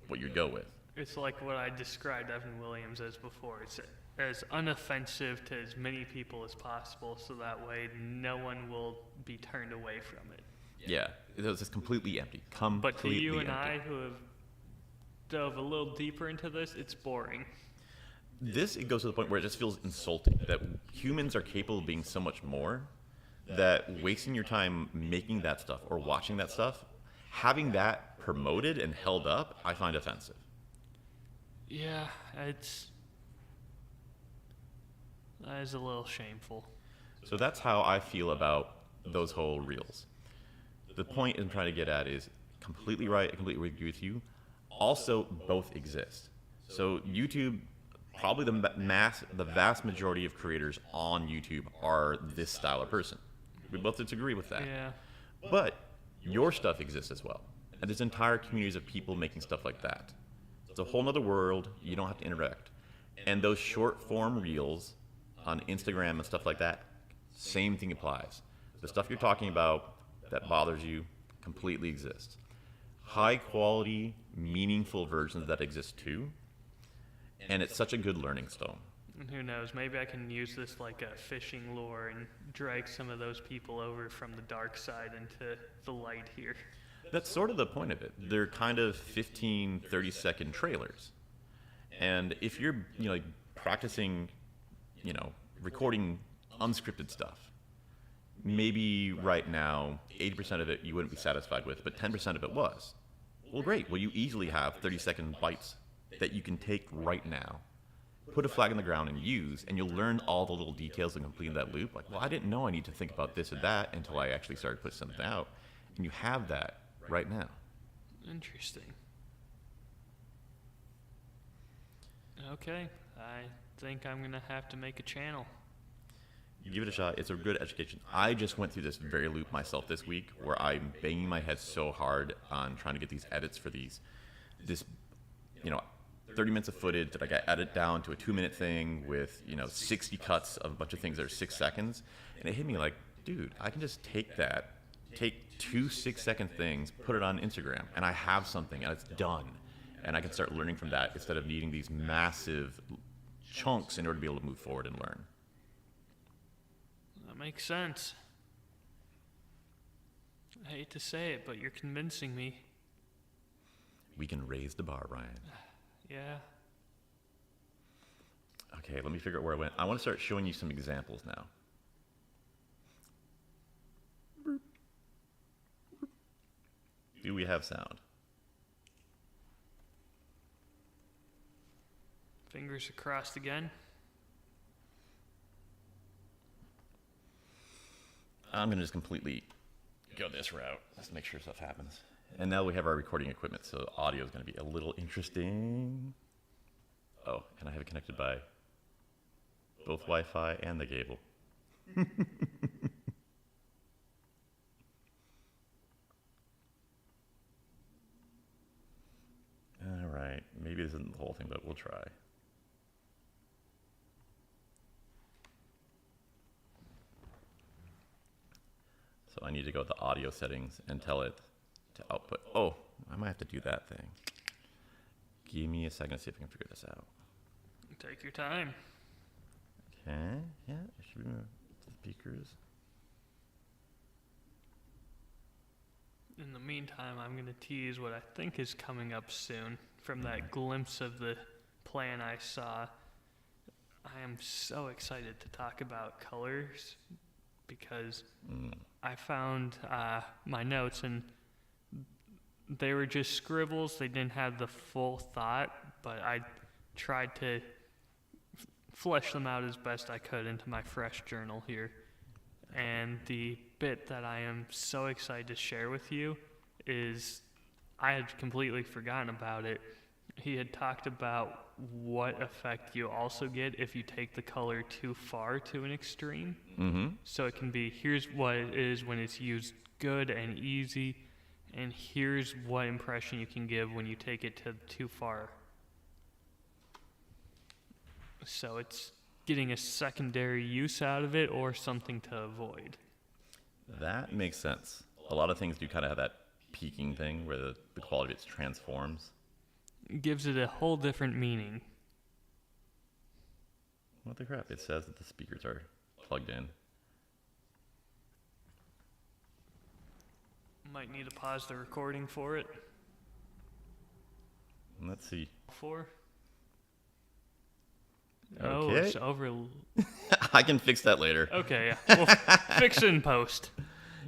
what you'd go with. It's like what I described Evan Williams as before. It's as unoffensive to as many people as possible, so that way no one will be turned away from it. Yeah, it's just completely empty. But to you and empty. I, who have dove a little deeper into this, it's boring. It goes to the point where it just feels insulting that humans are capable of being so much more, that wasting your time making that stuff or watching that stuff, having that promoted and held up, I find offensive. Yeah, that is a little shameful. So that's how I feel about those whole reels. The point I'm trying to get at is completely right. I completely agree with you. Also, both exist. So YouTube, probably the vast majority of creators on YouTube are this style of person. We both disagree with that. Yeah. But your stuff exists as well. And there's entire communities of people making stuff like that. It's a whole nother world. You don't have to interact. And those short form reels on Instagram and stuff like that, same thing applies. The stuff you're talking about that bothers you completely exists. High quality, meaningful versions that exist too. And it's such a good learning stone. And who knows, maybe I can use this like a fishing lure and drag some of those people over from the dark side into the light here. That's sort of the point of it. They're kind of 15, 30-second trailers. And if you're, like practicing, recording unscripted stuff, maybe right now, 80% of it you wouldn't be satisfied with, but 10% of it was. Well, great. Well, you easily have 30-second bites that you can take right now, put a flag in the ground and use, and you'll learn all the little details and completing that loop. Like, well, I didn't know I need to think about this or that until I actually started putting something out. And you have that right now. Interesting. Okay, I think I'm going to have to make a channel. You give it a shot. It's a good education. I just went through this very loop myself this week where I'm banging my head so hard on trying to get these edits for this 30 minutes of footage that I got edited down to a 2-minute thing with, 60 cuts of a bunch of things that are 6 seconds. And it hit me like, dude, I can just take 2 6-second things, put it on Instagram, and I have something, and it's done. And I can start learning from that instead of needing these massive chunks in order to be able to move forward and learn. That makes sense. I hate to say it, but you're convincing me. We can raise the bar, Ryan. Yeah. Okay, let me figure out where I went. I want to start showing you some examples now. Do we have sound? Fingers crossed again. I'm going to just completely go this route. Let's make sure stuff happens. And now we have our recording equipment, so audio is going to be a little interesting. Oh, and I have it connected by both Wi-Fi and the cable. All right, maybe this isn't the whole thing, but we'll try. So I need to go to the audio settings and tell it to output. Oh, I might have to do that thing. Give me a second to see if I can figure this out. Take your time. Okay, yeah, it should be speakers. In the meantime, I'm going to tease what I think is coming up soon from that glimpse of the plan I saw. I am so excited to talk about colors because I found my notes and they were just scribbles. They didn't have the full thought, but I tried to flesh them out as best I could into my fresh journal here. And the bit that I am so excited to share with you is I had completely forgotten about it. He had talked about what effect you also get if you take the color too far to an extreme. Mm-hmm. So it can be, here's what it is when it's used good and easy, and here's what impression you can give when you take it to too far. So it's getting a secondary use out of it or something to avoid. That makes sense. A lot of things do kind of have that peaking thing where the quality of it transforms. It gives it a whole different meaning. What the crap? It says that the speakers are plugged in. Might need to pause the recording for it. Let's see. Oh, Okay. it's over. I can fix that later. Okay, yeah. We'll fix it in post.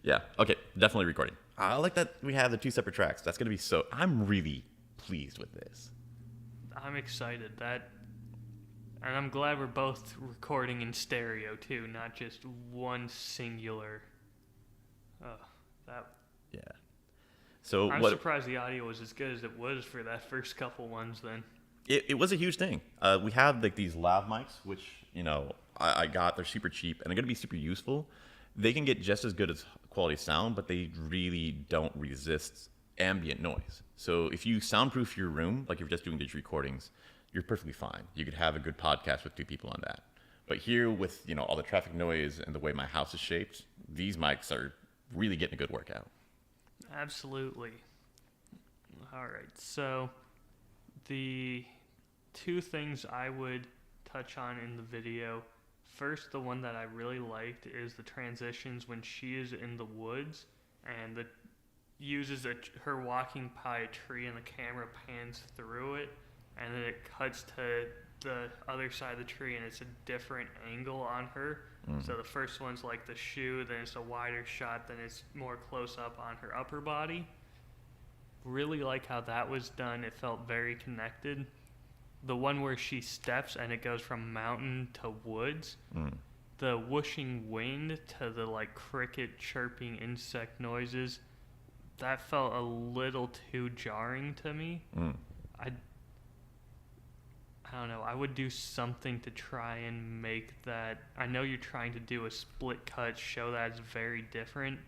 Yeah. Okay. Definitely recording. I like that we have the two separate tracks. That's gonna be so. I'm really pleased with this. I'm excited and I'm glad we're both recording in stereo too, not just one singular. Yeah. So I'm what? surprised the audio was as good as it was for that first couple ones. Then It was a huge thing. We have like these lav mics, which I got. They're super cheap and they're gonna be super useful. They can get just as good as quality sound, but they really don't resist ambient noise. So if you soundproof your room, like if you're just doing digital recordings, you're perfectly fine. You could have a good podcast with two people on that. But here with all the traffic noise and the way my house is shaped, these mics are really getting a good workout. absolutely. All right, so the two things I would touch on in the video. First, the one that I really liked is the transitions when she is in the woods and uses her walking by a tree and the camera pans through it and then it cuts to the other side of the tree and it's a different angle on her. So the first one's like the shoe, then it's a wider shot, then it's more close up on her upper body. Really like how that was done. It felt very connected. The one where she steps and it goes from mountain to woods, the whooshing wind to the like cricket chirping insect noises, that felt a little too jarring to me. I don't know, I would do something to try and make that. I know you're trying to do a split cut, show that it's very different,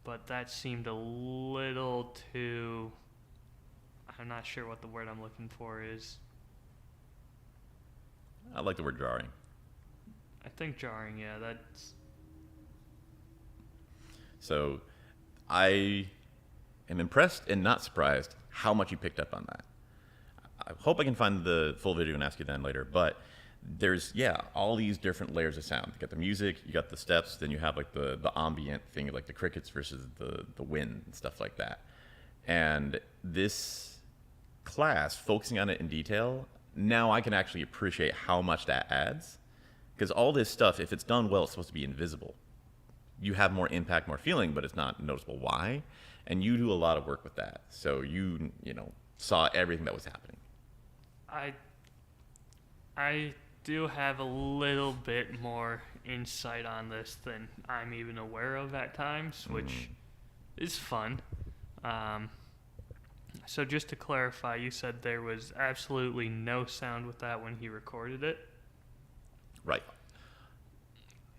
but that seemed a little too, I'm not sure what the word I'm looking for is. I like the word jarring. I think jarring, yeah, that's... So I am impressed and not surprised how much you picked up on that. I hope I can find the full video and ask you then later, but there's, all these different layers of sound. You got the music, you got the steps, then you have like the ambient thing, like the crickets versus the wind and stuff like that. And this class, focusing on it in detail, now I can actually appreciate how much that adds. Because all this stuff, if it's done well, it's supposed to be invisible. You have more impact, more feeling, but it's not noticeable why. And you do a lot of work with that. So you saw everything that was happening. I do have a little bit more insight on this than I'm even aware of at times, which is fun. So just to clarify, you said there was absolutely no sound with that when he recorded it? Right.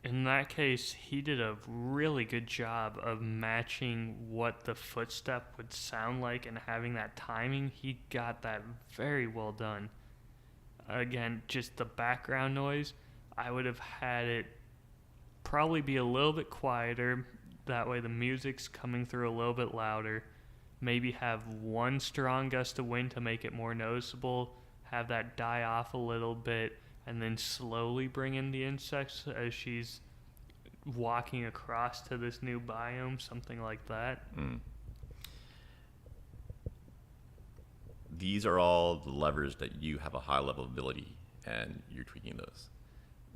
In that case, he did a really good job of matching what the footstep would sound like and having that timing. He got that very well done. Again, just the background noise, I would have had it probably be a little bit quieter. That way the music's coming through a little bit louder. Maybe have one strong gust of wind to make it more noticeable. Have that die off a little bit. And then slowly bring in the insects as she's walking across to this new biome, something like that. these are all the levers that you have a high level of ability, and you're tweaking those.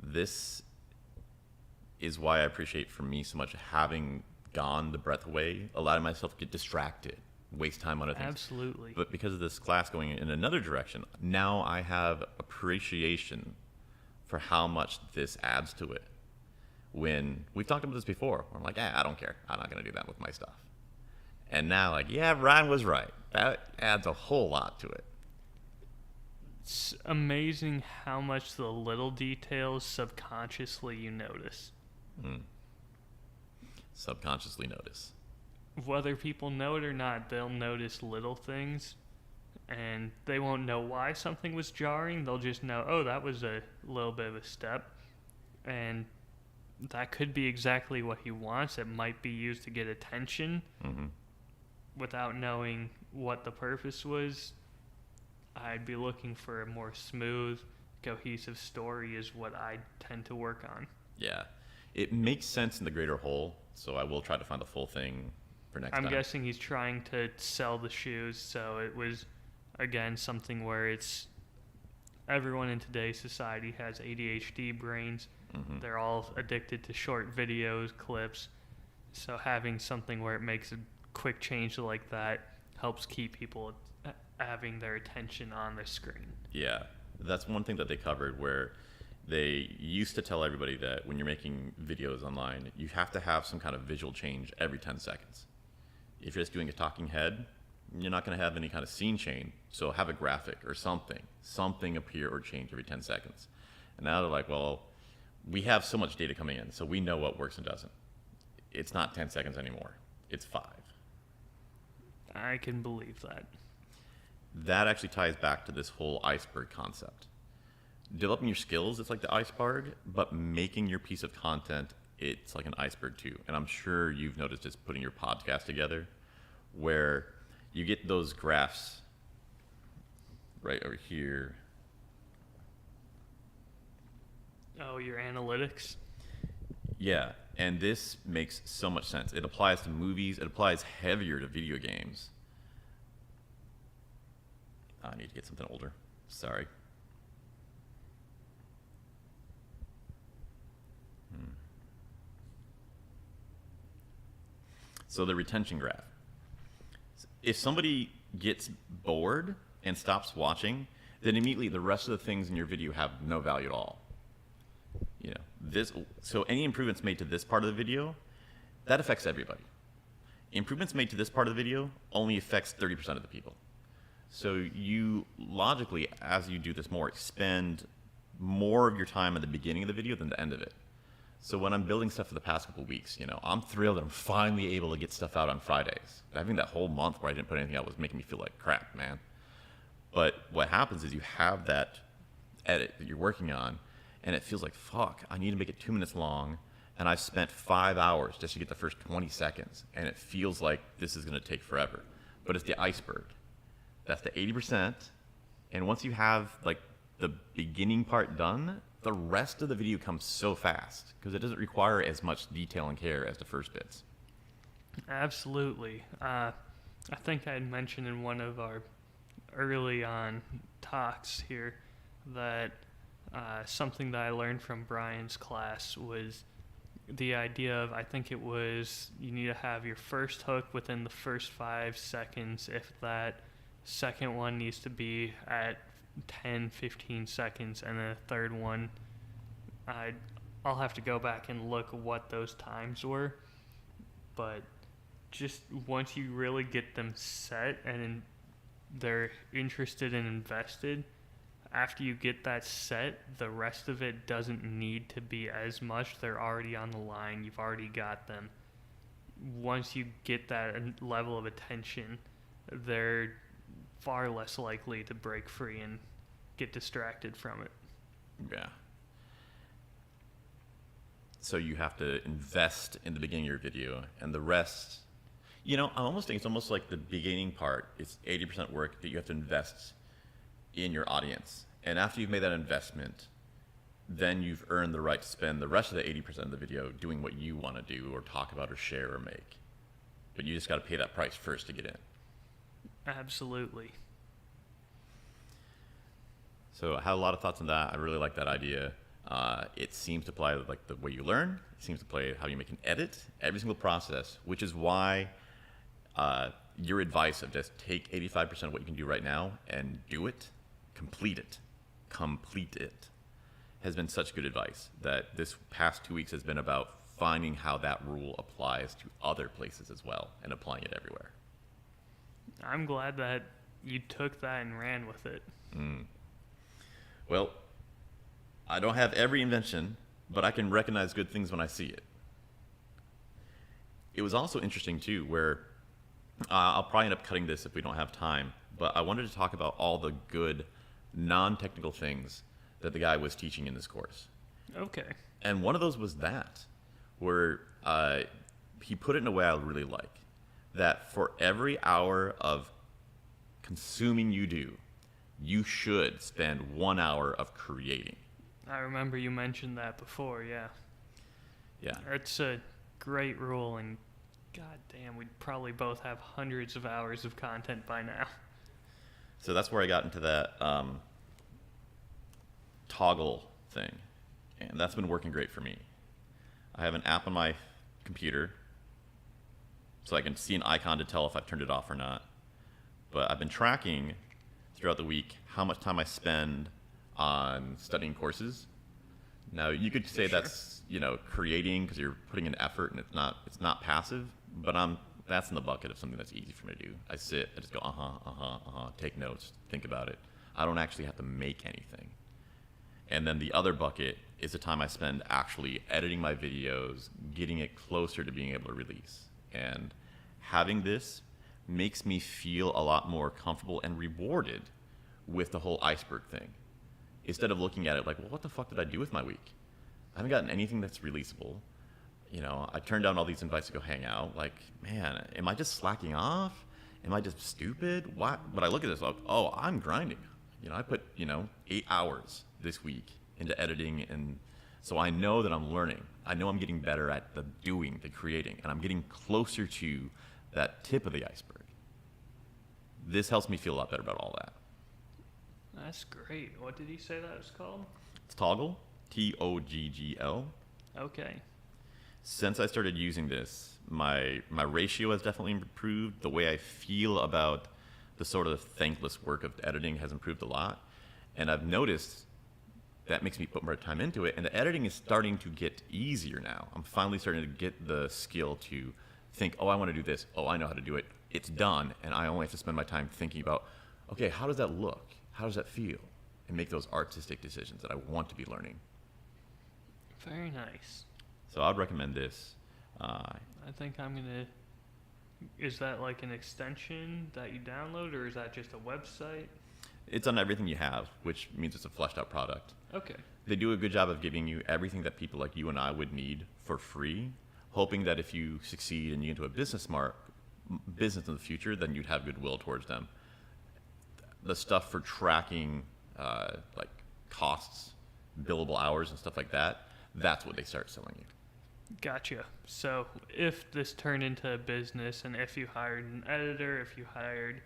This is why I appreciate, for me, so much having gone the breath away, allowing myself to get distracted, waste time on other things. Absolutely. But because of this class going in another direction, now I have appreciation for how much this adds to it. When we've talked about this before, I'm like, I don't care. I'm not going to do that with my stuff. And now, like, yeah, Ryan was right. That adds a whole lot to it. It's amazing how much the little details subconsciously you notice. Subconsciously notice. Whether people know it or not, they'll notice little things, and they won't know why something was jarring. They'll just know, oh, that was a little bit of a step, and that could be exactly what he wants. It might be used to get attention without knowing what the purpose was. I'd be looking for a more smooth, cohesive story is what I tend to work on. Yeah. It makes sense in the greater whole, so I will try to find the full thing for next time. I'm guessing he's trying to sell the shoes, so it was, again, something where it's everyone in today's society has ADHD brains. They're all addicted to short videos, clips. So having something where it makes a quick change like that helps keep people having their attention on the screen. Yeah, that's one thing that they covered, where they used to tell everybody that when you're making videos online, you have to have some kind of visual change every 10 seconds. If you're just doing a talking head, you're not going to have any kind of scene change. So have a graphic or something appear or change every 10 seconds. And now they're like, well, we have so much data coming in, so we know what works and doesn't. It's not 10 seconds anymore. It's 5. I can believe that. That actually ties back to this whole iceberg concept. Developing your skills, it's like the iceberg, but making your piece of content, it's like an iceberg too. And I'm sure you've noticed this putting your podcast together, where you get those graphs right over here. Oh, your analytics? Yeah, and this makes so much sense. It applies to movies. It applies heavier to video games. I need to get something older. Sorry. So the retention graph. If somebody gets bored and stops watching, then immediately the rest of the things in your video have no value at all. You know, so any improvements made to this part of the video, that affects everybody. Improvements made to this part of the video only affects 30% of the people. So you logically, as you do this more, spend more of your time at the beginning of the video than the end of it. So when I'm building stuff for the past couple of weeks, you know, I'm thrilled that I'm finally able to get stuff out on Fridays. Having that whole month where I didn't put anything out was making me feel like crap, man. But what happens is you have that edit that you're working on, and it feels like, fuck, I need to make it 2 minutes long, and I've spent 5 hours just to get the first 20 seconds, and it feels like this is going to take forever. But it's the iceberg. That's the 80%, and once you have like the beginning part done, the rest of the video comes so fast because it doesn't require as much detail and care as the first bits. Absolutely. I think I had mentioned in one of our early on talks here that something that I learned from Brian's class was the idea of, I think it was, you need to have your first hook within the first 5 seconds. If that second one needs to be at 10, 15 seconds, and then a third one, I'll have to go back and look what those times were. But just once you really get them set and they're interested and invested, after you get that set, the rest of it doesn't need to be as much. They're already on the line. You've already got them. Once you get that level of attention, they're far less likely to break free and get distracted from it. Yeah. So you have to invest in the beginning of your video, and the rest, you know, I almost think it's almost like the beginning part is 80% work that you have to invest in your audience. And after you've made that investment, then you've earned the right to spend the rest of the 80% of the video doing what you want to do or talk about or share or make. But you just got to pay that price first to get in. Absolutely. So I had a lot of thoughts on that. I really like that idea. It seems to apply like the way you learn. It seems to play how you make an edit, every single process, which is why your advice of just take 85% of what you can do right now and do it, complete it, has been such good advice that this past 2 weeks has been about finding how that rule applies to other places as well and applying it everywhere. I'm glad that you took that and ran with it. Well, I don't have every invention, but I can recognize good things when I see it. It was also interesting too, where I'll probably end up cutting this if we don't have time, but I wanted to talk about all the good non-technical things that the guy was teaching in this course. Okay. And one of those was that, where he put it in a way I really like, that for every hour of consuming you do, you should spend 1 hour of creating. I remember you mentioned that before, yeah. Yeah. It's a great rule, and god damn, we'd probably both have hundreds of hours of content by now. So that's where I got into that toggle thing, and that's been working great for me. I have an app on my computer, so I can see an icon to tell if I've turned it off or not. But I've been tracking throughout the week how much time I spend on studying courses. Now you could say Sure. that's creating because you're putting in effort and it's not passive, but that's in the bucket of something that's easy for me to do. I sit, I just go take notes, think about it. I don't actually have to make anything. And then the other bucket is the time I spend actually editing my videos, getting it closer to being able to release. And having this makes me feel a lot more comfortable and rewarded with the whole iceberg thing. Instead of looking at it like, well, what the fuck did I do with my week? I haven't gotten anything that's releasable. I turned down all these invites to go hang out. Like, man, am I just slacking off? Am I just stupid? What? But I look at this like, oh, I'm grinding. I put, 8 hours this week into editing, and so I know that I'm learning. I know I'm getting better at the doing, the creating, and I'm getting closer to that tip of the iceberg. This helps me feel a lot better about all that. That's great. What did he say that was called? It's Toggle, Toggl. Okay. Since I started using this, my ratio has definitely improved. The way I feel about the sort of thankless work of editing has improved a lot. And I've noticed that makes me put more time into it. And the editing is starting to get easier now. I'm finally starting to get the skill to think, oh, I want to do this. Oh, I know how to do it. It's done. And I only have to spend my time thinking about, okay, how does that look? How does that feel? And make those artistic decisions that I want to be learning. Very nice. So I'd recommend this. I think I'm going to... Is that like an extension that you download, or is that just a website? It's on everything you have, which means it's a fleshed out product. Okay. They do a good job of giving you everything that people like you and I would need for free, hoping that if you succeed and you get into a business in the future, then you'd have goodwill towards them. The stuff for tracking like costs, billable hours and stuff like that, that's what they start selling you. Gotcha. So if this turned into a business, and if you hired an editor, if you hired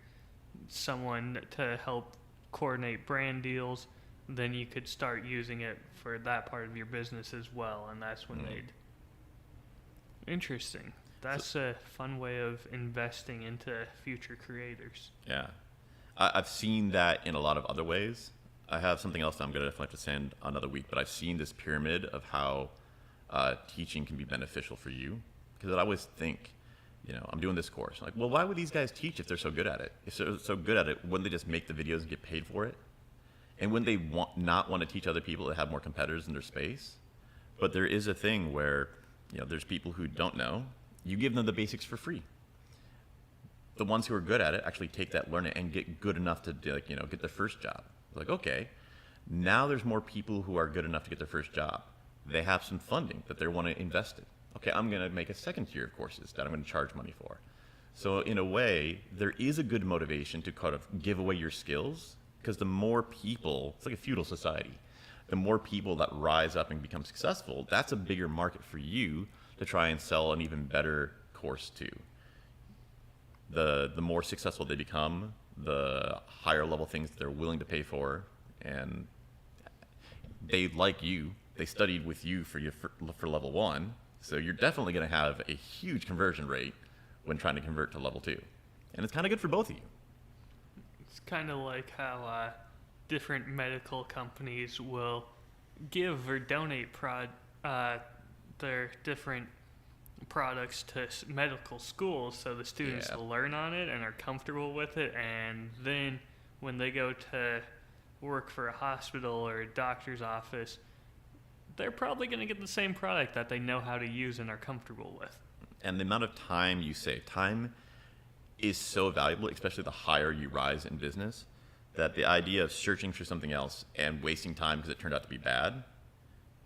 someone to help coordinate brand deals, then you could start using it for that part of your business as well, and that's when they'd... Interesting. That's a fun way of investing into future creators. Yeah. I've seen that in a lot of other ways. I have something else that I'm going to definitely have to send another week, but I've seen this pyramid of how teaching can be beneficial for you. Because I always think, I'm doing this course. Like, well, why would these guys teach if they're so good at it? If they're so good at it, wouldn't they just make the videos and get paid for it? And wouldn't they not want to teach other people that have more competitors in their space? But there is a thing where, there's people who don't know. You give them the basics for free. The ones who are good at it actually take that learning and get good enough to get their first job. Like, okay, now there's more people who are good enough to get their first job. They have some funding that they want to invest in. Okay, I'm going to make a second tier of courses that I'm going to charge money for. So in a way, there is a good motivation to kind of give away your skills, because the more people, it's like a feudal society, the more people that rise up and become successful, that's a bigger market for you to try and sell an even better course to. The more successful they become, the higher level things they're willing to pay for, and they like you. They studied with you for level 1, so you're definitely going to have a huge conversion rate when trying to convert to level 2, and it's kind of good for both of you. It's kind of like how different medical companies will give or donate their different products to medical schools so the students Yeah. learn on it and are comfortable with it, and then when they go to work for a hospital or a doctor's office, they're probably going to get the same product that they know how to use and are comfortable with. And the amount of time you save, time is so valuable, especially the higher you rise in business, that the idea of searching for something else and wasting time because it turned out to be bad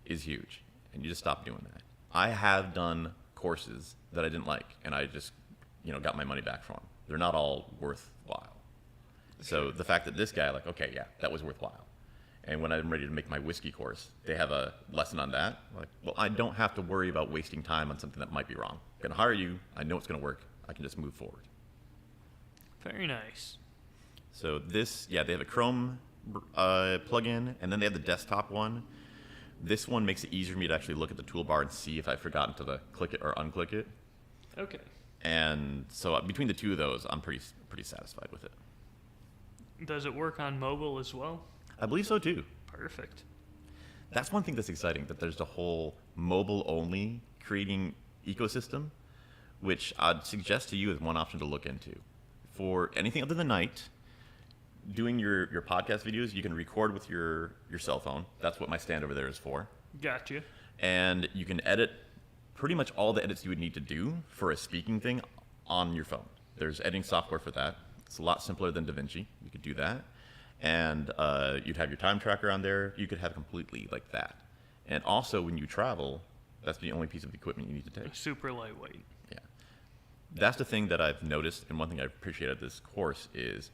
is huge. And you just stop doing that. I have done courses that I didn't like, and I just, got my money back from them. They're not all worthwhile. So the fact that this guy, like, okay, yeah, that was worthwhile. And when I'm ready to make my whiskey course, they have a lesson on that. Like, well, I don't have to worry about wasting time on something that might be wrong. I'm going to hire you. I know it's going to work. I can just move forward. Very nice. So they have a Chrome plugin, and then they have the desktop one. This one makes it easier for me to actually look at the toolbar and see if I've forgotten to click it or unclick it. Okay. And so between the two of those, I'm pretty satisfied with it. Does it work on mobile as well? I believe so too. Perfect. That's one thing that's exciting, that there's the whole mobile-only creating ecosystem, which I'd suggest to you as one option to look into. For anything other than night, doing your podcast videos, you can record with your cell phone. That's what my stand over there is for. Gotcha. And you can edit pretty much all the edits you would need to do for a speaking thing on your phone. There's editing software for that. It's a lot simpler than DaVinci. You could do that. And you'd have your time tracker on there. You could have completely like that. And also, when you travel, that's the only piece of equipment you need to take. Super lightweight. Yeah. That's the thing that I've noticed, and one thing I appreciate of this course is,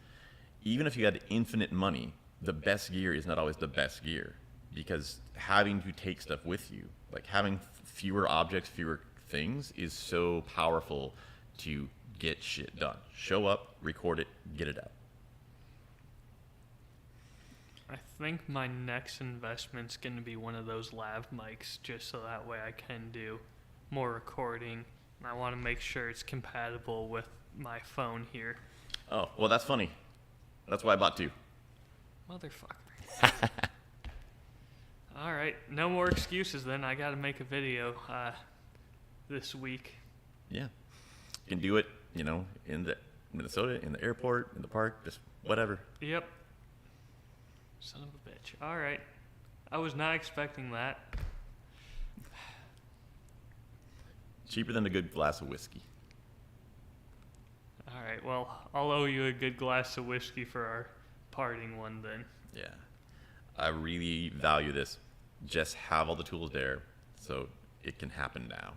even if you had infinite money, the best gear is not always the best gear, because having to take stuff with you, like having fewer objects, fewer things, is so powerful to get shit done. Show up, record it, get it out. I think my next investment's going to be one of those lav mics, just so that way I can do more recording. And I want to make sure it's compatible with my phone here. Oh, well, that's funny. That's why I bought 2. Motherfucker. All right, no more excuses then. I got to make a video this week. Yeah. You can do it, in the Minnesota, in the airport, in the park, just whatever. Yep. Son of a bitch. All right. I was not expecting that. Cheaper than a good glass of whiskey. All right, well, I'll owe you a good glass of whiskey for our parting one then. Yeah. I really value this. Just have all the tools there so it can happen now.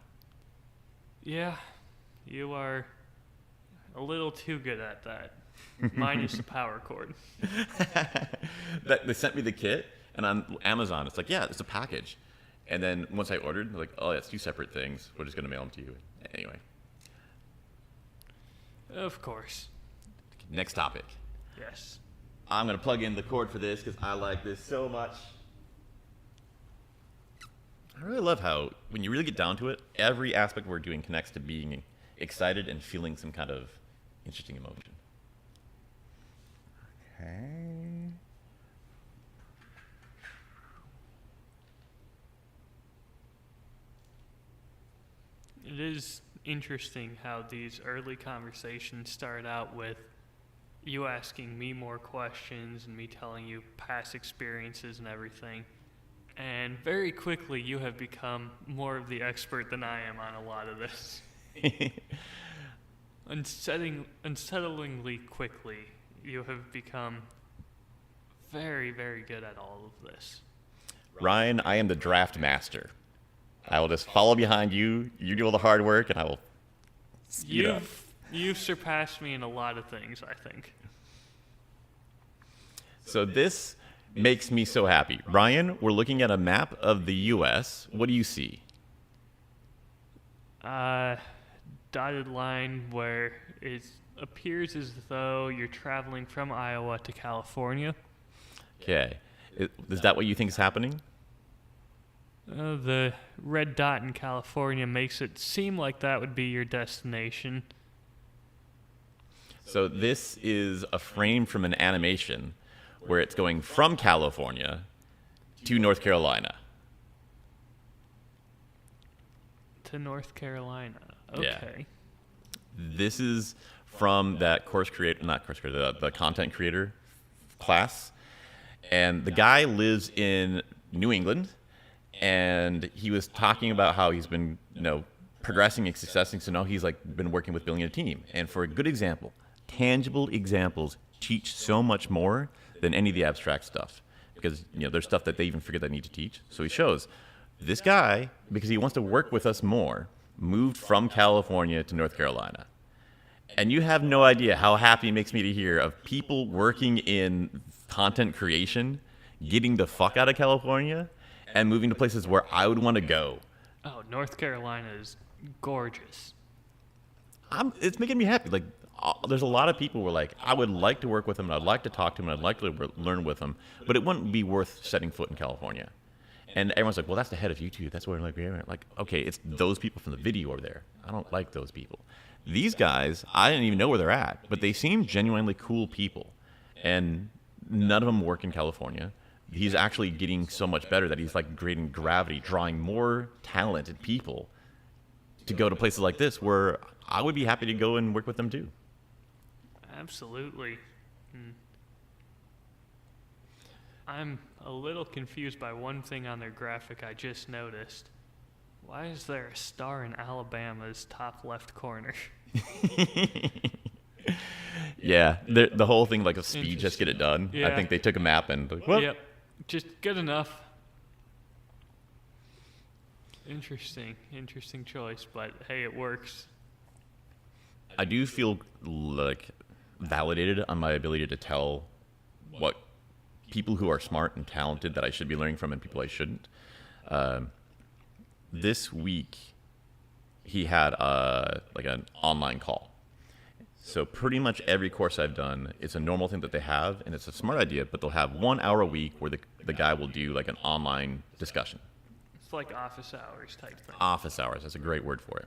Yeah, you are a little too good at that. Minus the power cord. They sent me the kit, and on Amazon, it's like, yeah, it's a package. And then once I ordered, they're like, oh, yeah, it's 2 separate things. We're just going to mail them to you. Anyway. Of course. Next topic. Yes. I'm going to plug in the cord for this because I like this so much. I really love how, when you really get down to it, every aspect we're doing connects to being excited and feeling some kind of interesting emotion. Okay. It is interesting how these early conversations start out with you asking me more questions and me telling you past experiences and everything. And very quickly, you have become more of the expert than I am on a lot of this. Unsettlingly quickly, you have become very, very good at all of this. Ryan, I am the draft master. I will just follow behind you. You do all the hard work, and I will speed up. You've surpassed me in a lot of things, I think. So this makes me so happy. Ryan, we're looking at a map of the U.S. What do you see? Dotted line where it appears as though you're traveling from Iowa to California. Okay. Is that what you think is happening? The red dot in California makes it seem like that would be your destination. So this is a frame from an animation where it's going from California to North Carolina. To North Carolina. Okay. Yeah. This is from that the content creator class. And the guy lives in New England, and he was talking about how he's been, progressing and successing. So now he's like been working with building a team. And for a good example, tangible examples teach so much more than any of the abstract stuff, because there's stuff that they even forget they need to teach. So he shows this guy, because he wants to work with us more, moved from California to North Carolina. And you have no idea how happy it makes me to hear of people working in content creation getting the fuck out of California and moving to places where I would want to go. Oh, North Carolina is gorgeous. It's making me happy. Like, there's a lot of people who are like, I would like to work with them, and I'd like to talk to them, and I'd like to learn with them, but it wouldn't be worth setting foot in California. And everyone's like, well, that's the head of YouTube. That's where like, okay, it's those people from the video are there. I don't like those people. These guys, I didn't even know where they're at, but they seem genuinely cool people. And none of them work in California. He's actually getting so much better that he's like creating gravity, drawing more talented people to go to places like this where I would be happy to go and work with them too. Absolutely. I'm a little confused by one thing on their graphic I just noticed. Why is there a star in Alabama's top left corner? Yeah, the whole thing, like a speed, just get it done. Yeah. I think they took a map and well, Yep, just good enough. Interesting choice, but hey, it works. I do feel like validated on my ability to tell what people who are smart and talented that I should be learning from and people I shouldn't. This week, he had like an online call. So pretty much every course I've done, it's a normal thing that they have, and it's a smart idea, but they'll have 1 hour a week where the guy will do like an online discussion. It's like office hours type thing. Office hours, that's a great word for it.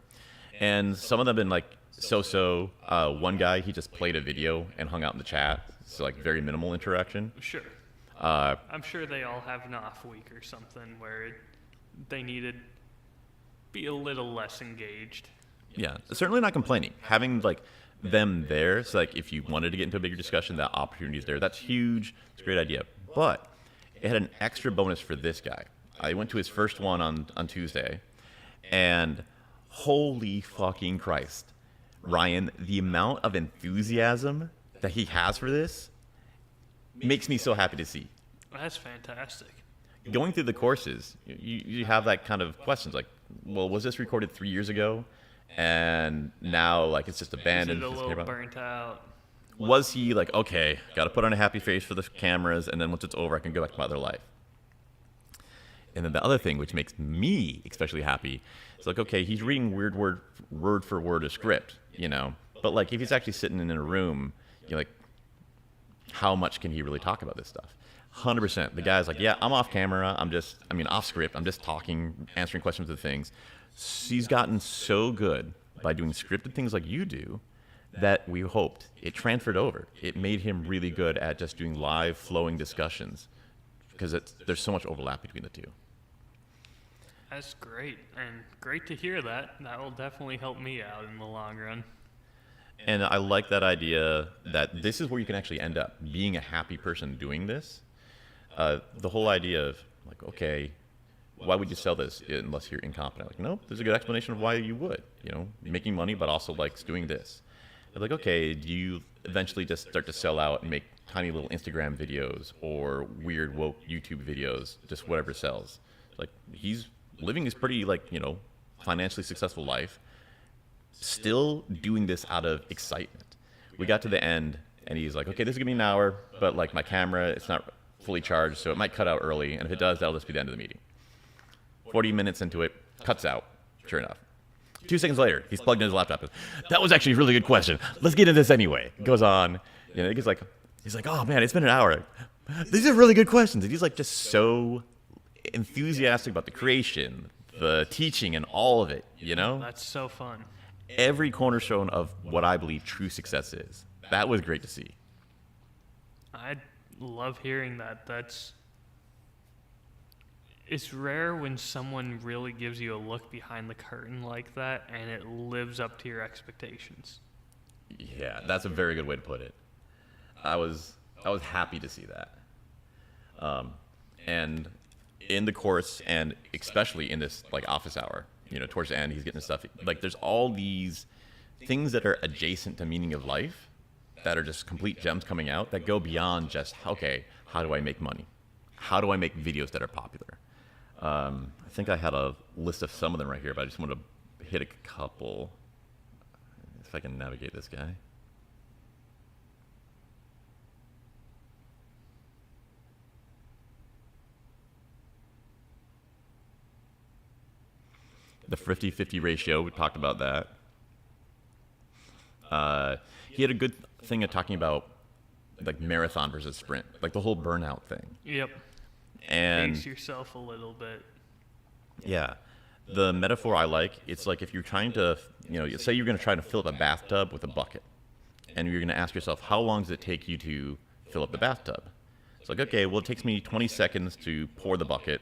And some of them have been like so-so. One guy, he just played a video and hung out in the chat, so like very minimal interaction. Sure. I'm sure they all have an off week or something where they needed be a little less engaged. Yeah, certainly not complaining. Having like them there, so like if you wanted to get into a bigger discussion, that opportunity is there. That's huge. It's a great idea. But it had an extra bonus for this guy. I went to his first one on Tuesday, and holy fucking Christ, Ryan, the amount of enthusiasm that he has for this makes me so happy to see. That's fantastic. Going through the courses, you have that kind of questions like, well, was this recorded 3 years ago? And now, like, it's just abandoned. Is it a little burnt out? Was he like, okay, got to put on a happy face for the cameras, and then once it's over, I can go back to my other life? And then the other thing, which makes me especially happy, is like, okay, he's reading word for word a script, but like if he's actually sitting in a room, you're like, how much can he really talk about this stuff? 100%. The guy's like, yeah, I'm off camera. Off script. I'm just talking, answering questions of things. He's gotten so good by doing scripted things like you do that we hoped it transferred over. It made him really good at just doing live flowing discussions because there's so much overlap between the two. That's great, and great to hear that. That will definitely help me out in the long run. And I like that idea that this is where you can actually end up being a happy person doing this. The whole idea of like, okay, why would you sell this unless you're incompetent? Like, nope, there's a good explanation of why you would. Making money, but also like doing this. They're like, okay, do you eventually just start to sell out and make tiny little Instagram videos or weird woke YouTube videos, just whatever sells? Like, he's living his pretty financially successful life, still doing this out of excitement. We got to the end, and he's like, okay, this is gonna be an hour, but like my camera, it's not fully charged, so it might cut out early, and if it does, that'll just be the end of the meeting. 40 minutes into it, cuts out, sure enough. 2 seconds later, he's plugged in his laptop. That was actually a really good question. Let's get into this anyway. Goes on. He's like, oh man, it's been an hour. These are really good questions. And he's like just so enthusiastic about the creation, the teaching, and all of it, you know? That's so fun. Every cornerstone of what I believe true success is. That was great to see. I love hearing that. It's rare when someone really gives you a look behind the curtain like that and it lives up to your expectations. Yeah, that's a very good way to put it. I was happy to see that. And in the course, and especially in this like office hour, towards the end, he's getting stuff. Like there's all these things that are adjacent to meaning of life that are just complete gems coming out that go beyond just, okay, how do I make money? How do I make videos that are popular? I think I had a list of some of them right here, but I just want to hit a couple. If I can navigate this guy. The 50-50 ratio, we talked about that. He had a good thing of talking about like marathon versus sprint, like the whole burnout thing. Yep. And Pace yourself a little bit. yeah, the metaphor I like, it's like if you're trying to, say you're going to try to fill up a bathtub with a bucket, and you're going to ask yourself, how long does it take you to fill up the bathtub? It's like, okay, well, it takes me 20 seconds to pour the bucket,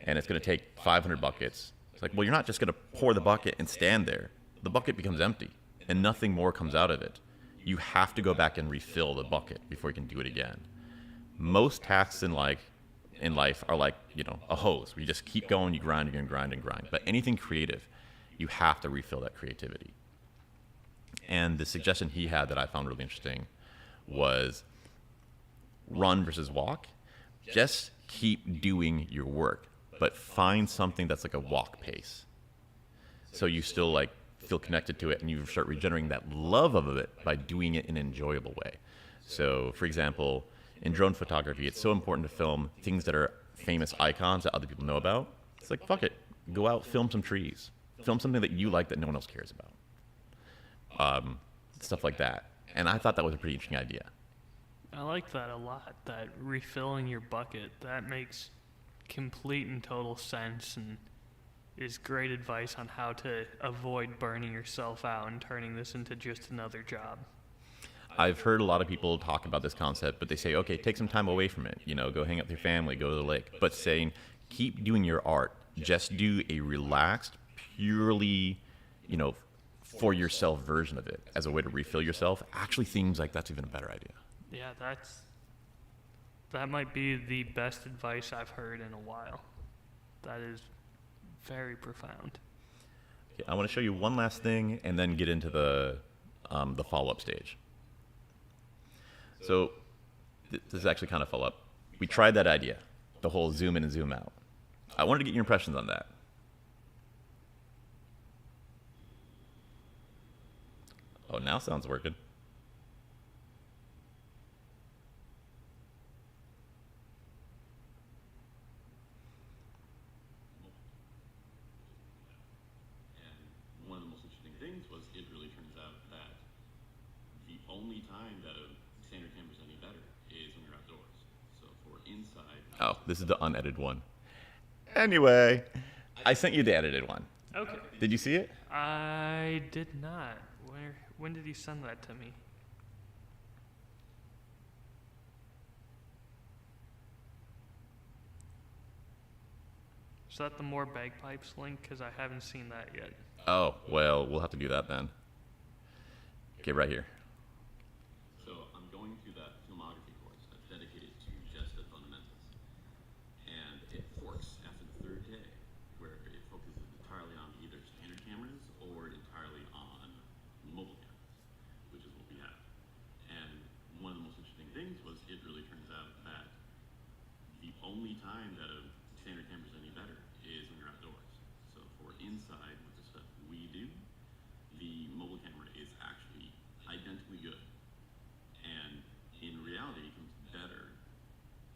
and it's going to take 500 buckets. It's like, well, you're not just going to pour the bucket and stand there. The bucket becomes empty, and nothing more comes out of it. You have to go back and refill the bucket before you can do it again. Most tasks in life are like, a hose. You just keep going, you grind and grind and grind. But anything creative, you have to refill that creativity. And the suggestion he had that I found really interesting was run versus walk. Just keep doing your work, but find something that's like a walk pace. So you still like feel connected to it and you start regenerating that love of it by doing it in an enjoyable way. So for example, in drone photography, it's so important to film things that are famous icons that other people know about. It's like, fuck it. Go out, film some trees. Film something that you like that no one else cares about. Stuff like that. And I thought that was a pretty interesting idea. I like that a lot, that refilling your bucket. That makes complete and total sense and is great advice on how to avoid burning yourself out and turning this into just another job. I've heard a lot of people talk about this concept, but they say, okay, take some time away from it. Go hang out with your family, go to the lake. But saying, keep doing your art. Just do a relaxed, purely, for yourself version of it as a way to refill yourself. Actually seems like that's even a better idea. Yeah, that might be the best advice I've heard in a while. That is very profound. Okay, I want to show you one last thing and then get into the follow-up stage. So this is actually kind of follow-up. We tried that idea, the whole zoom in and zoom out. I wanted to get your impressions on that. Oh, now sounds working. And one of the most interesting things was it really turns out that the only time that a standard camera is any better is when you're outdoors. So for inside... Oh, this is the unedited one. Anyway, I sent you the edited one. Okay. Did you see it? I did not. When did you send that to me? Is that the More Bagpipes link? Because I haven't seen that yet. Oh, well, we'll have to do that then. Okay, right here. So I'm going through that filmography course that's dedicated to just the fundamentals. And it forks after the third day, where it focuses entirely on either standard cameras or entirely on mobile cameras, which is what we have. And one of the most interesting things was it really turns out that the only time that a standard camera is any better is when you're outdoors. So for inside, with the stuff we do, the mobile camera is actually identically good. And in reality, it becomes better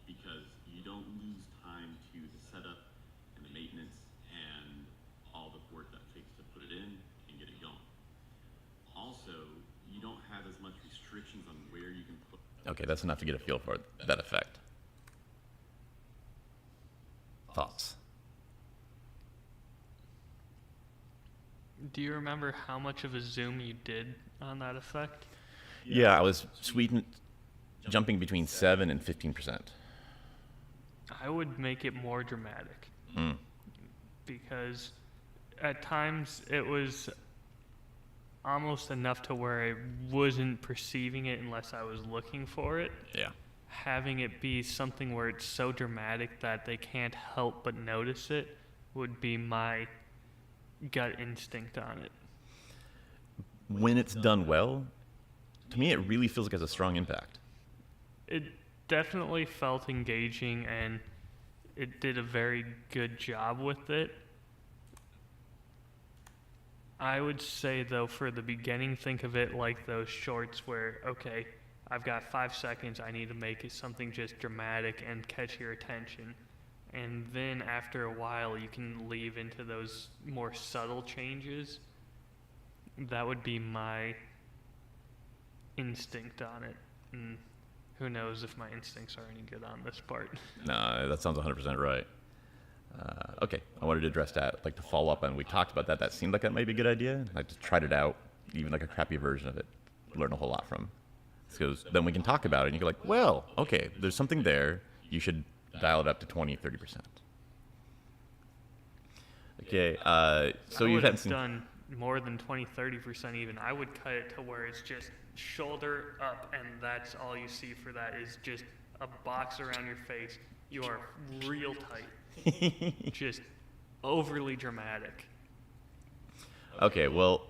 because you don't lose time to the setup and the maintenance and all the work that it takes to put it in and get it going. Also, you don't have as much restrictions on where you can put... Okay, that's enough to get a feel for that effect. thoughts? Do you remember how much of a zoom you did on that effect? Yeah, I was jumping between 7 and 15%. I would make it more dramatic. Mm. Because at times it was almost enough to where I wasn't perceiving it unless I was looking for it. Yeah. Having it be something where it's so dramatic that they can't help but notice it would be my gut instinct on it. When it's done well, to me it really feels like it has a strong impact. It definitely felt engaging, and it did a very good job with it. I would say, though, for the beginning, think of it like those shorts where, okay, I've got 5 seconds, I need to make it something just dramatic and catch your attention. And then after a while, you can leave into those more subtle changes. That would be my instinct on it. And who knows if my instincts are any good on this part. No, that sounds 100% right. Okay, I wanted to address that, like to follow up on, we talked about that. That seemed like that might be a good idea. I just tried it out, even like a crappy version of it. Learned a whole lot from. Because then we can talk about it, and you go like, well, okay, there's something there. You should dial it up to 20, 30%. Okay, so you haven't done more than 20, 30% even. I would cut it to where it's just shoulder up, and that's all you see for that is just a box around your face. You are real tight. Just overly dramatic. Okay, well,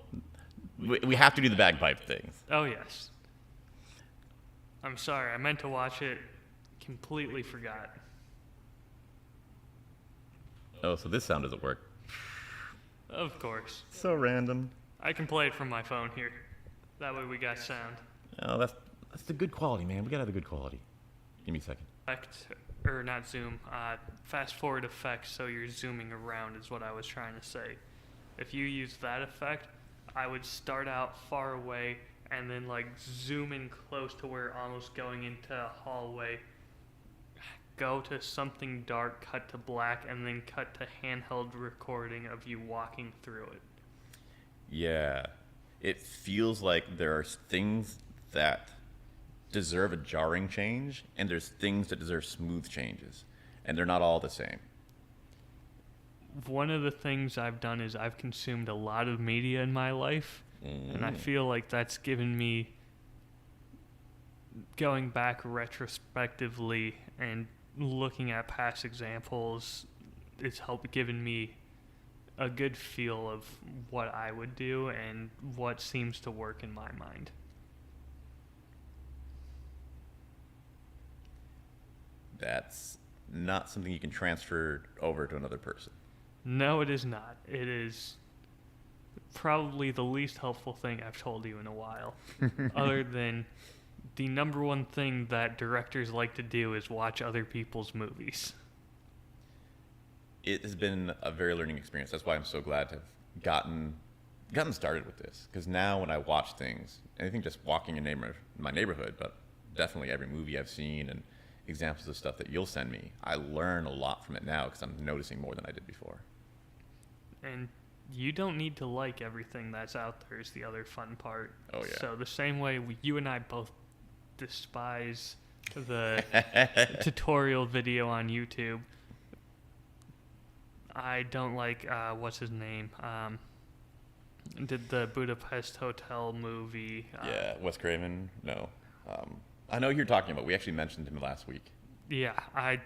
we have to do the bagpipe things. Oh, yes. I'm sorry, I meant to watch it. Completely forgot. Oh, so this sound doesn't work. Of course. So random. I can play it from my phone here. That way we got sound. Oh, that's the good quality, man. We gotta have the good quality. Give me a second. Or not zoom, fast forward effect, so you're zooming around is what I was trying to say. If you use that effect, I would start out far away and then like zoom in close to where almost going into a hallway, go to something dark, cut to black, and then cut to handheld recording of you walking through it. Yeah. It feels like there are things that deserve a jarring change, and there's things that deserve smooth changes, and they're not all the same. One of the things I've done is I've consumed a lot of media in my life, and I feel like that's given me, going back retrospectively and looking at past examples, it's helped given me a good feel of what I would do and what seems to work in my mind. That's not something you can transfer over to another person. No, it is not. It is probably the least helpful thing I've told you in a while. Other than the number one thing that directors like to do is watch other people's movies. It has been a very learning experience. That's why I'm so glad to have gotten started with this. Because now when I watch things, anything just walking in my neighborhood, but definitely every movie I've seen and examples of stuff that you'll send me, I learn a lot from it now because I'm noticing more than I did before. And you don't need to like everything that's out there is the other fun part. Oh, yeah. So the same way you and I both despise the tutorial video on YouTube, I don't like, what's his name? Did the Budapest Hotel movie. Yeah, Wes Craven? No. I know who you're talking about. We actually mentioned him last week. Yeah, I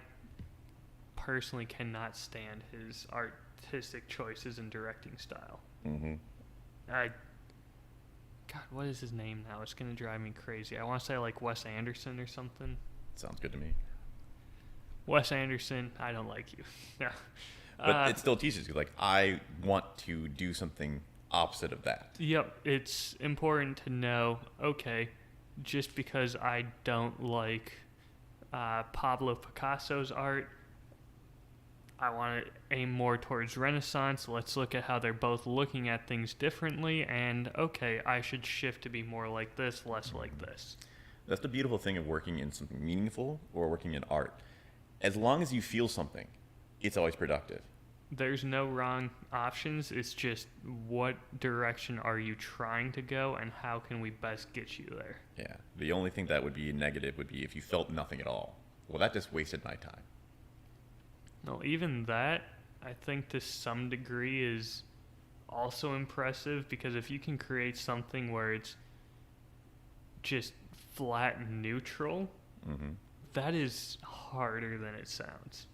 personally cannot stand his artistic choices and directing style. Mm-hmm. God, what is his name now? It's going to drive me crazy. I want to say like Wes Anderson or something. Sounds good to me. Wes Anderson, I don't like you. No. But it still teaches you, like, I want to do something opposite of that. Yep, it's important to know, okay, just because I don't like Pablo Picasso's art, I want to aim more towards Renaissance. Let's look at how they're both looking at things differently, and okay, I should shift to be more like this, less like this. That's the beautiful thing of working in something meaningful or working in art. As long as you feel something, it's always productive. There's no wrong options. It's just what direction are you trying to go and how can we best get you there? Yeah. The only thing that would be negative would be if you felt nothing at all. Well, that just wasted my time. No, even that, I think to some degree is also impressive, because if you can create something where it's just flat neutral, that is harder than it sounds.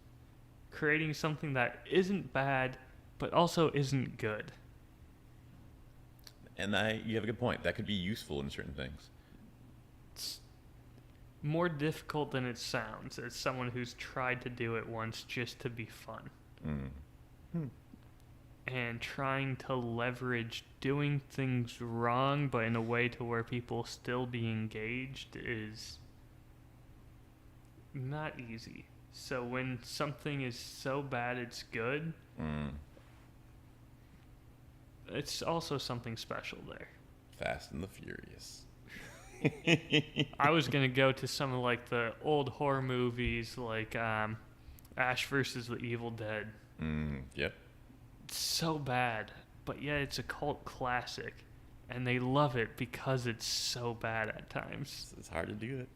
Creating something that isn't bad, but also isn't good. And you have a good point. That could be useful in certain things. It's more difficult than it sounds as someone who's tried to do it once just to be fun. And trying to leverage doing things wrong, but in a way to where people still be engaged is not easy. So when something is so bad it's good, it's also something special there. Fast and the Furious. I was going to go to some of like the old horror movies like Ash versus the Evil Dead. Yep. It's so bad, but yeah, it's a cult classic, and they love it because it's so bad at times. It's hard to do it.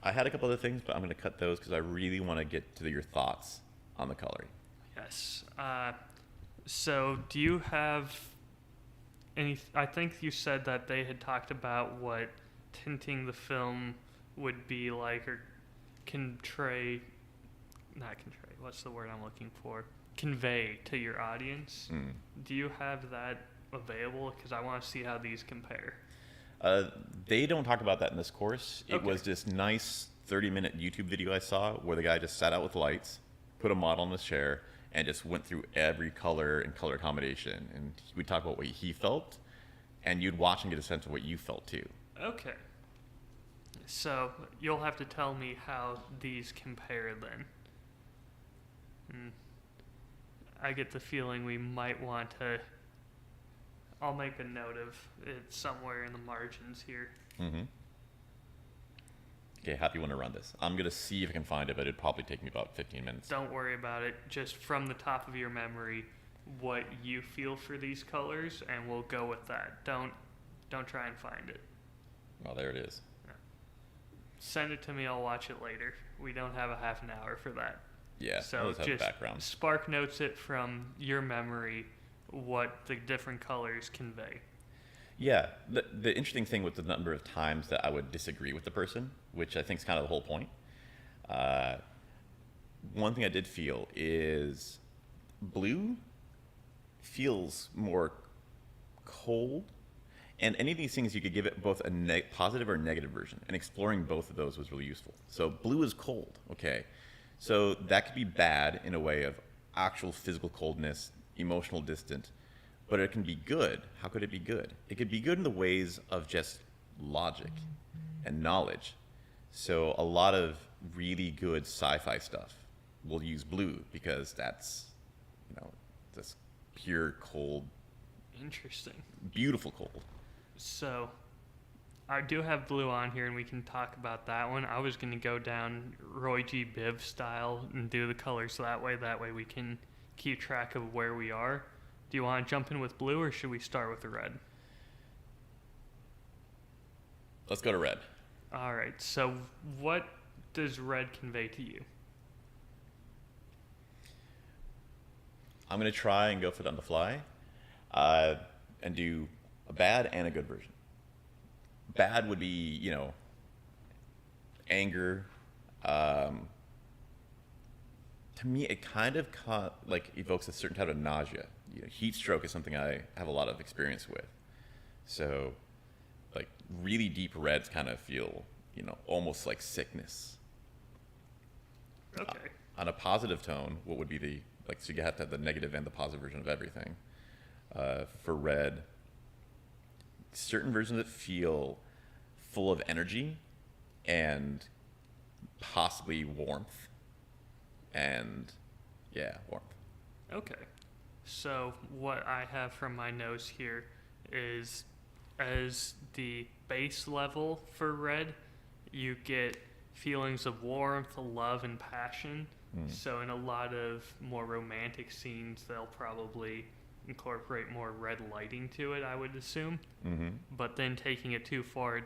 I had a couple other things, but I'm going to cut those because I really want to get to your thoughts on the coloring. Yes. So do you have any... I think you said that they had talked about what tinting the film would be like, or what's the word I'm looking for? Convey to your audience. Do you have that available? Because I want to see how these compare. They don't talk about that in this course. It Okay. was this nice 30-minute YouTube video I saw where the guy just sat out with lights, put a model in his chair, and just went through every color and color combination. And we'd talk about what he felt, and you'd watch and get a sense of what you felt too. Okay. So you'll have to tell me how these compare then. I get the feeling we might want to... I'll make a note of it somewhere in the margins here. Okay, how do you want to run this? I'm going to see if I can find it, but it'd probably take me about 15 minutes. Don't worry about it. Just from the top of your memory, what you feel for these colors, and we'll go with that. Don't try and find it. Well, there it is. Send it to me. I'll watch it later. We don't have a half an hour for that. Yeah, So I'll just have just background. spark notes it from your memory what the different colors convey. Yeah, the interesting thing with the number of times that I would disagree with the person, which I think is kind of the whole point. One thing I did feel is blue feels more cold, and any of these things you could give it both a positive or negative version, and exploring both of those was really useful. So blue is cold, okay. So that could be bad in a way of actual physical coldness, emotional distant, but it can be good. How could it be good? It could be good in the ways of just logic and knowledge. So a lot of really good sci-fi stuff will use blue because that's, this pure, cold, Interesting. beautiful cold. So I do have blue on here, and we can talk about that one. I was going to go down Roy G. Biv style and do the colors that way. That way we can keep track of where we are. Do you want to jump in with blue, or should we start with the red? Let's go to red. All right. So what does red convey to you? I'm going to try and go for it on the fly and do a bad and a good version. Bad would be, anger. To me, it kind of evokes a certain type of nausea. Heat stroke is something I have a lot of experience with. So, really deep reds kind of feel, almost like sickness. Okay. On a positive tone, what would be so you have to have the negative and the positive version of everything. For red, certain versions that feel full of energy and possibly warmth. And warmth. Okay. So what I have from my notes here is, as the base level for red, you get feelings of warmth, love, and passion. So in a lot of more romantic scenes, they'll probably incorporate more red lighting to it, I would assume. Mm-hmm. But then taking it too far,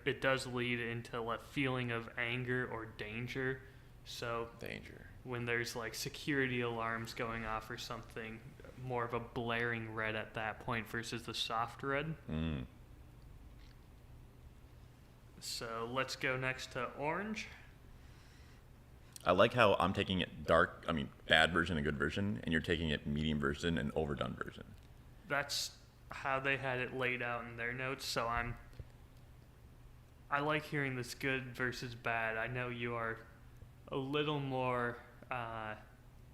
it does lead into a feeling of anger or danger. So Danger. when there's like security alarms going off or something, more of a blaring red at that point versus the soft red. Mm. So let's go next to orange. I like how I'm taking it bad version and good version, and you're taking it medium version and overdone version. That's how they had it laid out in their notes. So I like hearing this good versus bad. I know you are a little more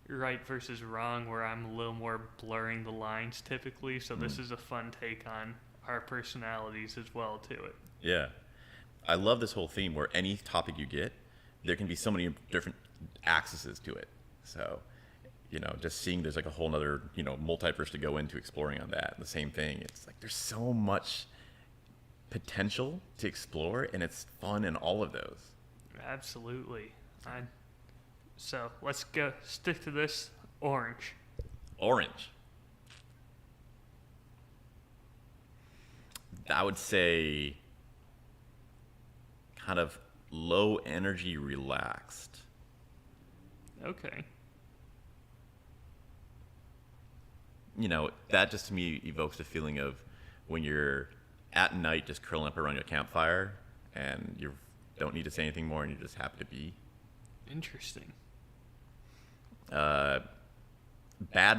right versus wrong, where I'm a little more blurring the lines typically. So this is a fun take on our personalities as well to it. Yeah. I love this whole theme where any topic you get, there can be so many different axes to it. So, just seeing there's like a whole nother, multiverse to go into exploring on that. And the same thing. It's like there's so much potential to explore, and it's fun in all of those. Absolutely. So let's stick to this orange. Orange. I would say kind of low energy, relaxed. Okay. That just to me evokes the feeling of when you're at night just curling up around your campfire and you don't need to say anything more and you're just happy to be. Interesting. Bad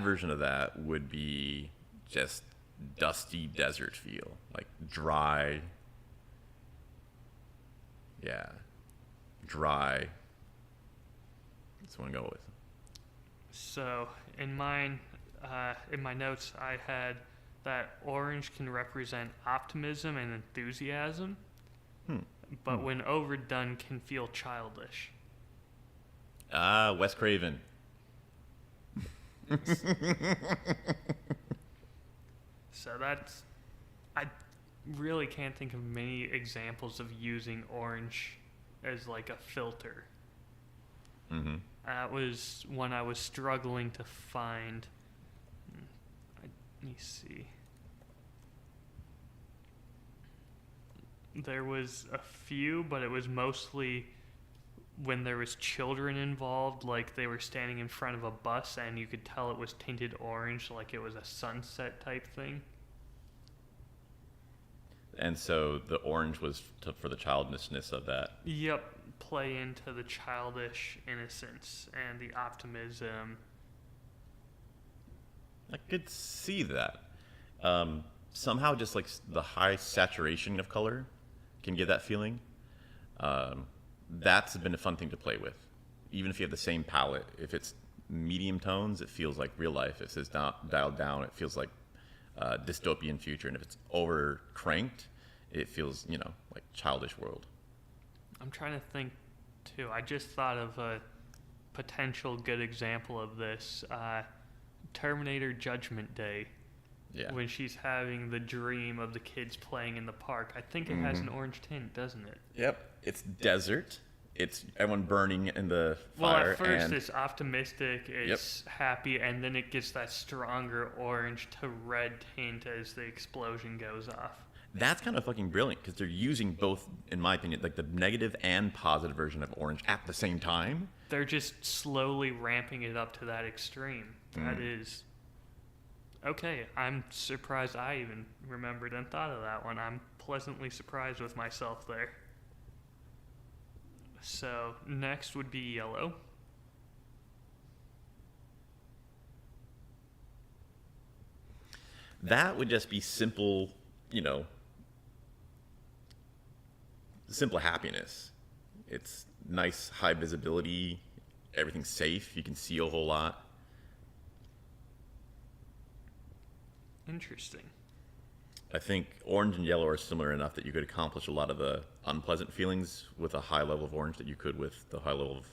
version of that would be just dusty desert feel, like dry. Yeah, dry. That's what I'm going to go with. So in my notes, I had that orange can represent optimism and enthusiasm, but when overdone can feel childish. Wes Craven. So I really can't think of many examples of using orange as like a filter. Mm-hmm. That was one I was struggling to find. Let me see. There was a few, but it was mostly when there was children involved, like they were standing in front of a bus and you could tell it was tinted orange, like it was a sunset type thing. And so the orange was for the childishness of that. Yep, play into the childish innocence and the optimism. I could see that. Somehow just like the high saturation of color can give that feeling. That's been a fun thing to play with. Even if you have the same palette, if it's medium tones, it feels like real life. If it's dialed down, it feels like dystopian future. And if it's over cranked, it feels, like childish world. I'm trying to think, too. I just thought of a potential good example of this. Terminator Judgment Day. Yeah. When she's having the dream of the kids playing in the park. I think it has an orange tint, doesn't it? Yep. It's desert. It's everyone burning in the Well, fire. at first it's optimistic, it's Yep. happy, and then it gets that stronger orange to red tint as the explosion goes off. That's kind of fucking brilliant because they're using both, in my opinion, like the negative and positive version of orange at the same time. They're just slowly ramping it up to that extreme. That is... Okay, I'm surprised I even remembered and thought of that one. I'm pleasantly surprised with myself there. So, next would be yellow. That would just be simple, simple happiness. It's nice, high visibility. Everything's safe. You can see a whole lot. Interesting. I think orange and yellow are similar enough that you could accomplish a lot of the unpleasant feelings with a high level of orange that you could with the high level of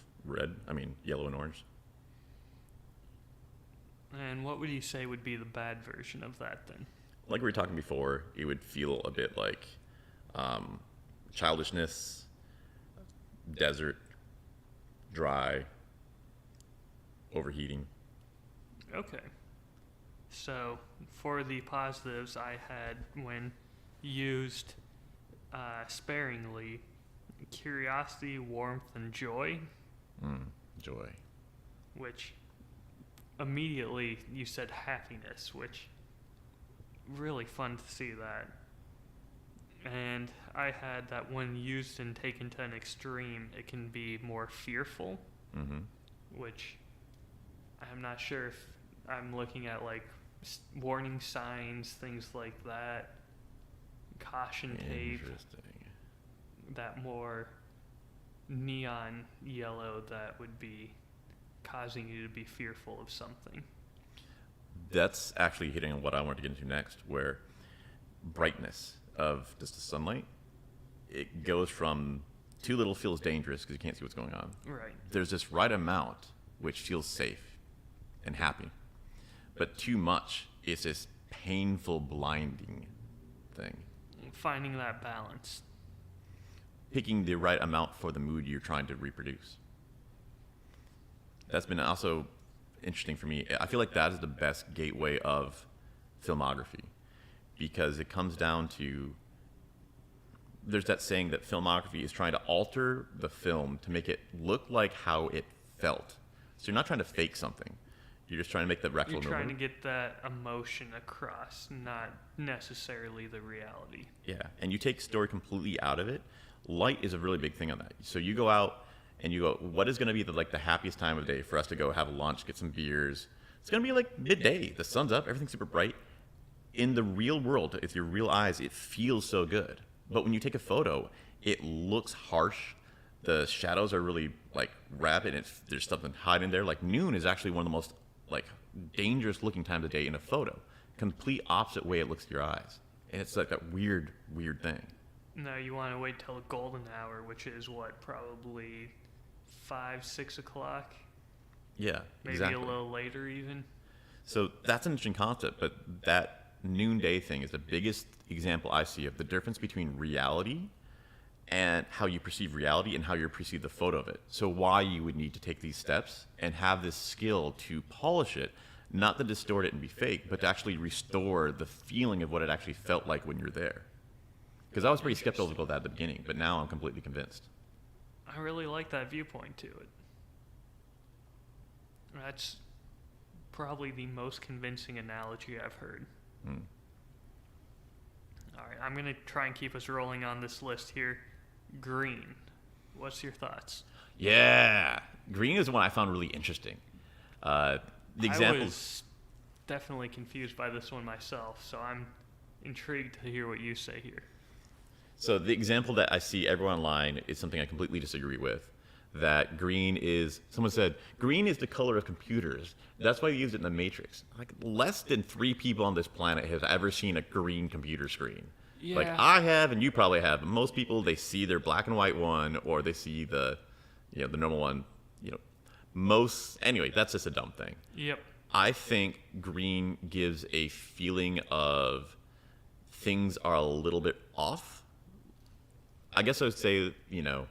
yellow and orange. And what would you say would be the bad version of that then? Like we were talking before, it would feel a bit like childishness, desert, dry, overheating. Okay. So for the positives, I had when used sparingly, curiosity, warmth, and joy, Joy. which immediately you said happiness, which really fun to see that. And I had that when used and taken to an extreme, it can be more fearful, Mm-hmm. which I'm not sure if I'm looking at like warning signs, things like that, caution tape, Interesting. that more neon yellow that would be causing you to be fearful of something. That's actually hitting on what I wanted to get into next, where brightness of just the sunlight, it goes from too little feels dangerous because you can't see what's going on. Right. There's this right amount which feels safe and happy, but too much is this painful, blinding thing. Finding that balance. Picking the right amount for the mood you're trying to reproduce. That's been also interesting for me. I feel like that is the best gateway of filmography, because it comes down to, there's that saying that filmography is trying to alter the film to make it look like how it felt. So you're not trying to fake something. You're just trying to make the record. You're trying to get that emotion across, not necessarily the reality. Yeah, and you take story completely out of it. Light is a really big thing on that. So you go out and you go, what is going to be the happiest time of day for us to go have lunch, get some beers? It's going to be like midday. The sun's up, everything's super bright. In the real world, with your real eyes, it feels so good. But when you take a photo, it looks harsh. The shadows are really rapid, and there's something hiding there. Like noon is actually one of the most dangerous looking times of day in a photo. Complete opposite way it looks to your eyes. And it's like that weird thing. No, you want to wait till golden hour, which is what, probably 5, 6 o'clock? Yeah, Maybe exactly. a little later even. So that's an interesting concept, but that noonday thing is the biggest example I see of the difference between reality and how you perceive reality and how you perceive the photo of it. So why you would need to take these steps and have this skill to polish it, not to distort it and be fake, but to actually restore the feeling of what it actually felt like when you're there. Because I was pretty skeptical of that at the beginning, but now I'm completely convinced. I really like that viewpoint to it. That's probably the most convincing analogy I've heard. All right, I'm going to try and keep us rolling on this list here. Green. What's your thoughts? Yeah, green is one I found really interesting. The example. I was definitely confused by this one myself, so I'm intrigued to hear what you say here. So the example that I see everyone online is something I completely disagree with. That green is, someone said, green is the color of computers. That's why they use it in the Matrix. Less than 3 people on this planet have ever seen a green computer screen. Yeah. I have, and you probably have. Most people, they see their black and white one, or they see the normal one. Anyway, that's just a dumb thing. Yep. I think green gives a feeling of things are a little bit off. I guess I would say, you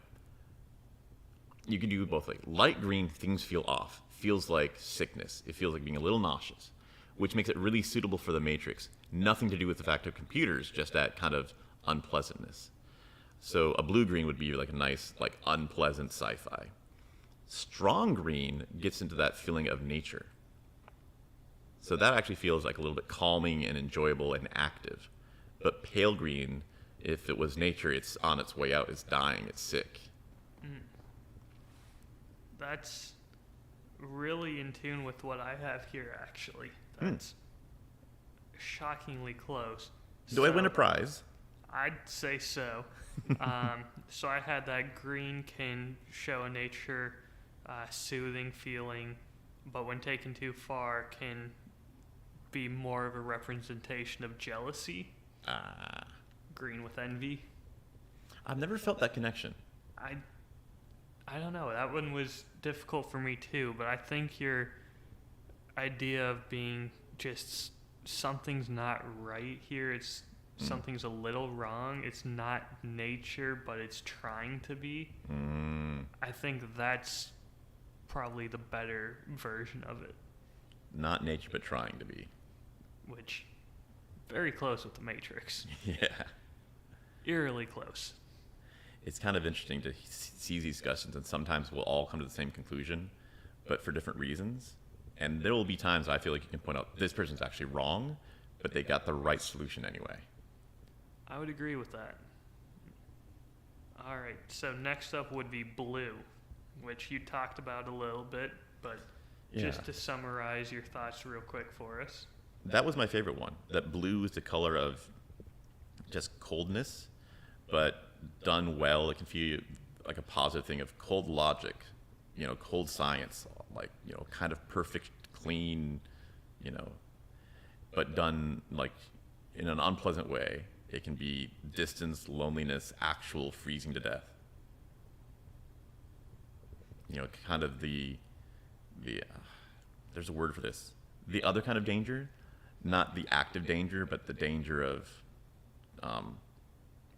can do both. Light green, things feel off. Feels like sickness. It feels like being a little nauseous, which makes it really suitable for the Matrix. Nothing to do with the fact of computers, just that kind of unpleasantness. So a blue-green would be a nice, unpleasant sci-fi. Strong green gets into that feeling of nature. So that actually feels like a little bit calming and enjoyable and active. But pale green, if it was nature, it's on its way out, it's dying, it's sick. That's really in tune with what I have here, actually. That's shockingly close. Do I win a prize? I'd say so. So I had that green can show a nature soothing feeling, but when taken too far can be more of a representation of jealousy. Green with envy. I've never felt that connection. I don't know. That one was difficult for me too, but I think your idea of being just something's not right here, it's something's a little wrong, it's not nature, but it's trying to be. I think that's probably the better version of it. Not nature, but trying to be. Which, very close with the Matrix. Yeah. Eerily close. It's kind of interesting to see these discussions, and sometimes we'll all come to the same conclusion, but for different reasons. And there will be times I feel like you can point out this person's actually wrong, but they got the right solution anyway. I would agree with that. All right, so next up would be Blue, which you talked about a little bit, but just to summarize your thoughts real quick for us. That was my favorite one. That blue is the color of just coldness, but done well. It can feel like a positive thing of cold logic, cold science, like, kind of perfect, clean, but done like in an unpleasant way. It can be distance, loneliness, actual freezing to death. Kind of the there's a word for this. The other kind of danger, not the active danger, but the danger of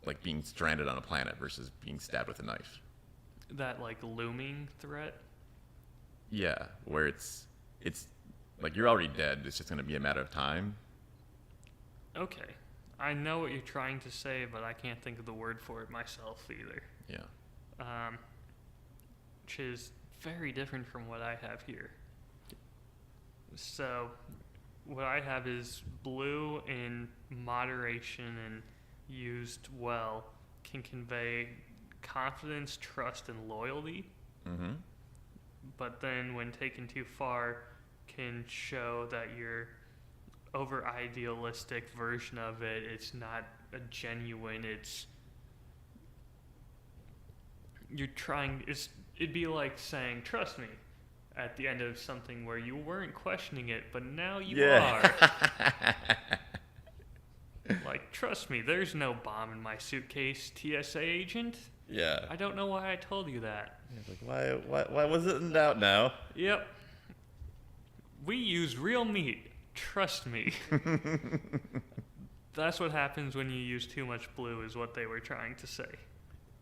like being stranded on a planet versus being stabbed with a knife. That like looming threat? Yeah, where it's like you're already dead. It's just going to be a matter of time. Okay. I know what you're trying to say, but I can't think of the word for it myself either. Yeah. Which is very different from what I have here. So, what I have is blue in moderation and used well can convey confidence, trust, and loyalty. Mm-hmm. But then when taken too far, can show that you're over idealistic version of it. It's not a genuine, it'd be like saying trust me at the end of something where you weren't questioning it, but now you are. Like, trust me, there's no bomb in my suitcase, TSA agent. Yeah. I don't know why I told you that. It's like, why was it in doubt now? Yep. We use real meat. Trust me. That's what happens when you use too much blue, is what they were trying to say.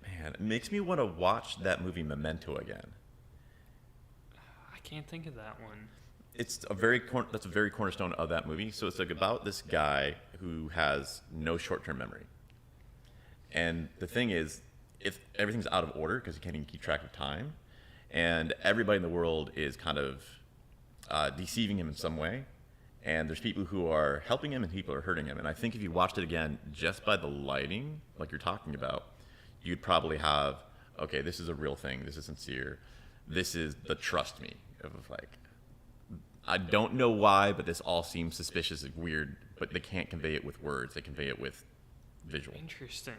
Man, it makes me want to watch that movie Memento again. I can't think of that one. That's a very cornerstone of that movie. So it's like about this guy who has no short-term memory. And the thing is, if everything's out of order because he can't even keep track of time, and everybody in the world is kind of deceiving him in some way, and there's people who are helping him and people are hurting him. And I think if you watched it again, just by the lighting, like you're talking about, you'd probably have, okay, this is a real thing. This is sincere. This is the trust me of like, I don't know why, but this all seems suspicious and weird, but they can't convey it with words. They convey it with visual. Interesting.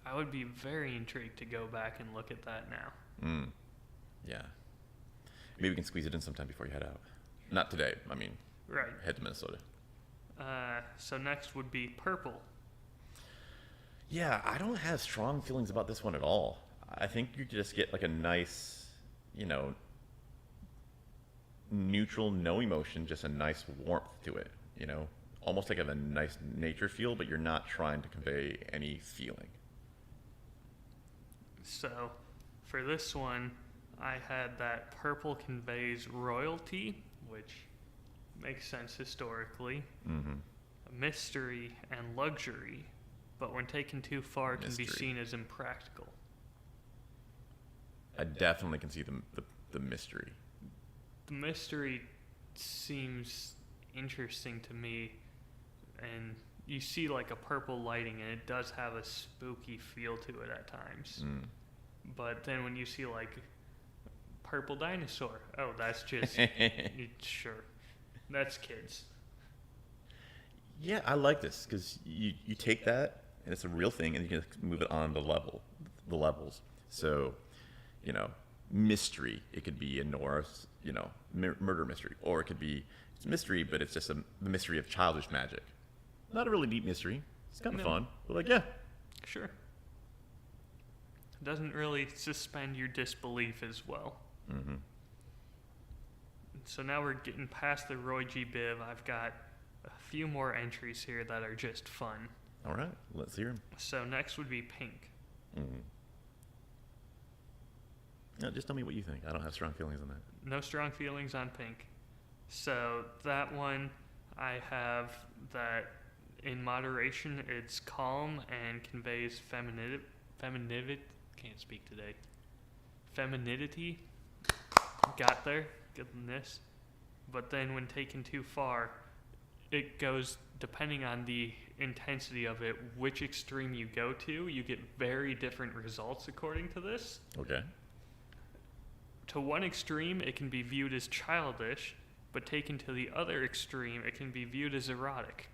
I would be very intrigued to go back and look at that now. Yeah. Maybe we can squeeze it in sometime before you head out. Not today. I mean, right. Head to Minnesota. So next would be Purple. Yeah, I don't have strong feelings about this one at all. I think you just get like a nice, neutral, no emotion, just a nice warmth to it, almost like a nice nature feel, but you're not trying to convey any feeling. So for this one, I had that purple conveys royalty, which makes sense historically, mystery, and luxury, but when taken too far can be seen as impractical. I definitely can see the mystery. The mystery seems interesting to me, and you see like a purple lighting, and it does have a spooky feel to it at times. But then when you see like purple dinosaur, oh, that's just sure, that's kids. Yeah, I like this because you take that and it's a real thing, and you can move it on the levels. So, mystery. It could be a Norse, murder mystery, or it could be it's mystery, but it's just the mystery of childish magic. Not a really deep mystery. It's kind of fun. But like, yeah, sure. It doesn't really suspend your disbelief as well. So now we're getting past the Roy G. Biv. I've got a few more entries here that are just fun. All right, let's hear them. So next would be pink. No, just tell me what you think. I don't have strong feelings on that. No strong feelings on pink. So that one, I have that in moderation, it's calm and conveys femininity. Can't speak today. Femininity. Got there. Goodness. But then when taken too far, it goes, depending on the intensity of it, which extreme you go to, you get very different results according to this. Okay. To one extreme, it can be viewed as childish, but taken to the other extreme, it can be viewed as erotic.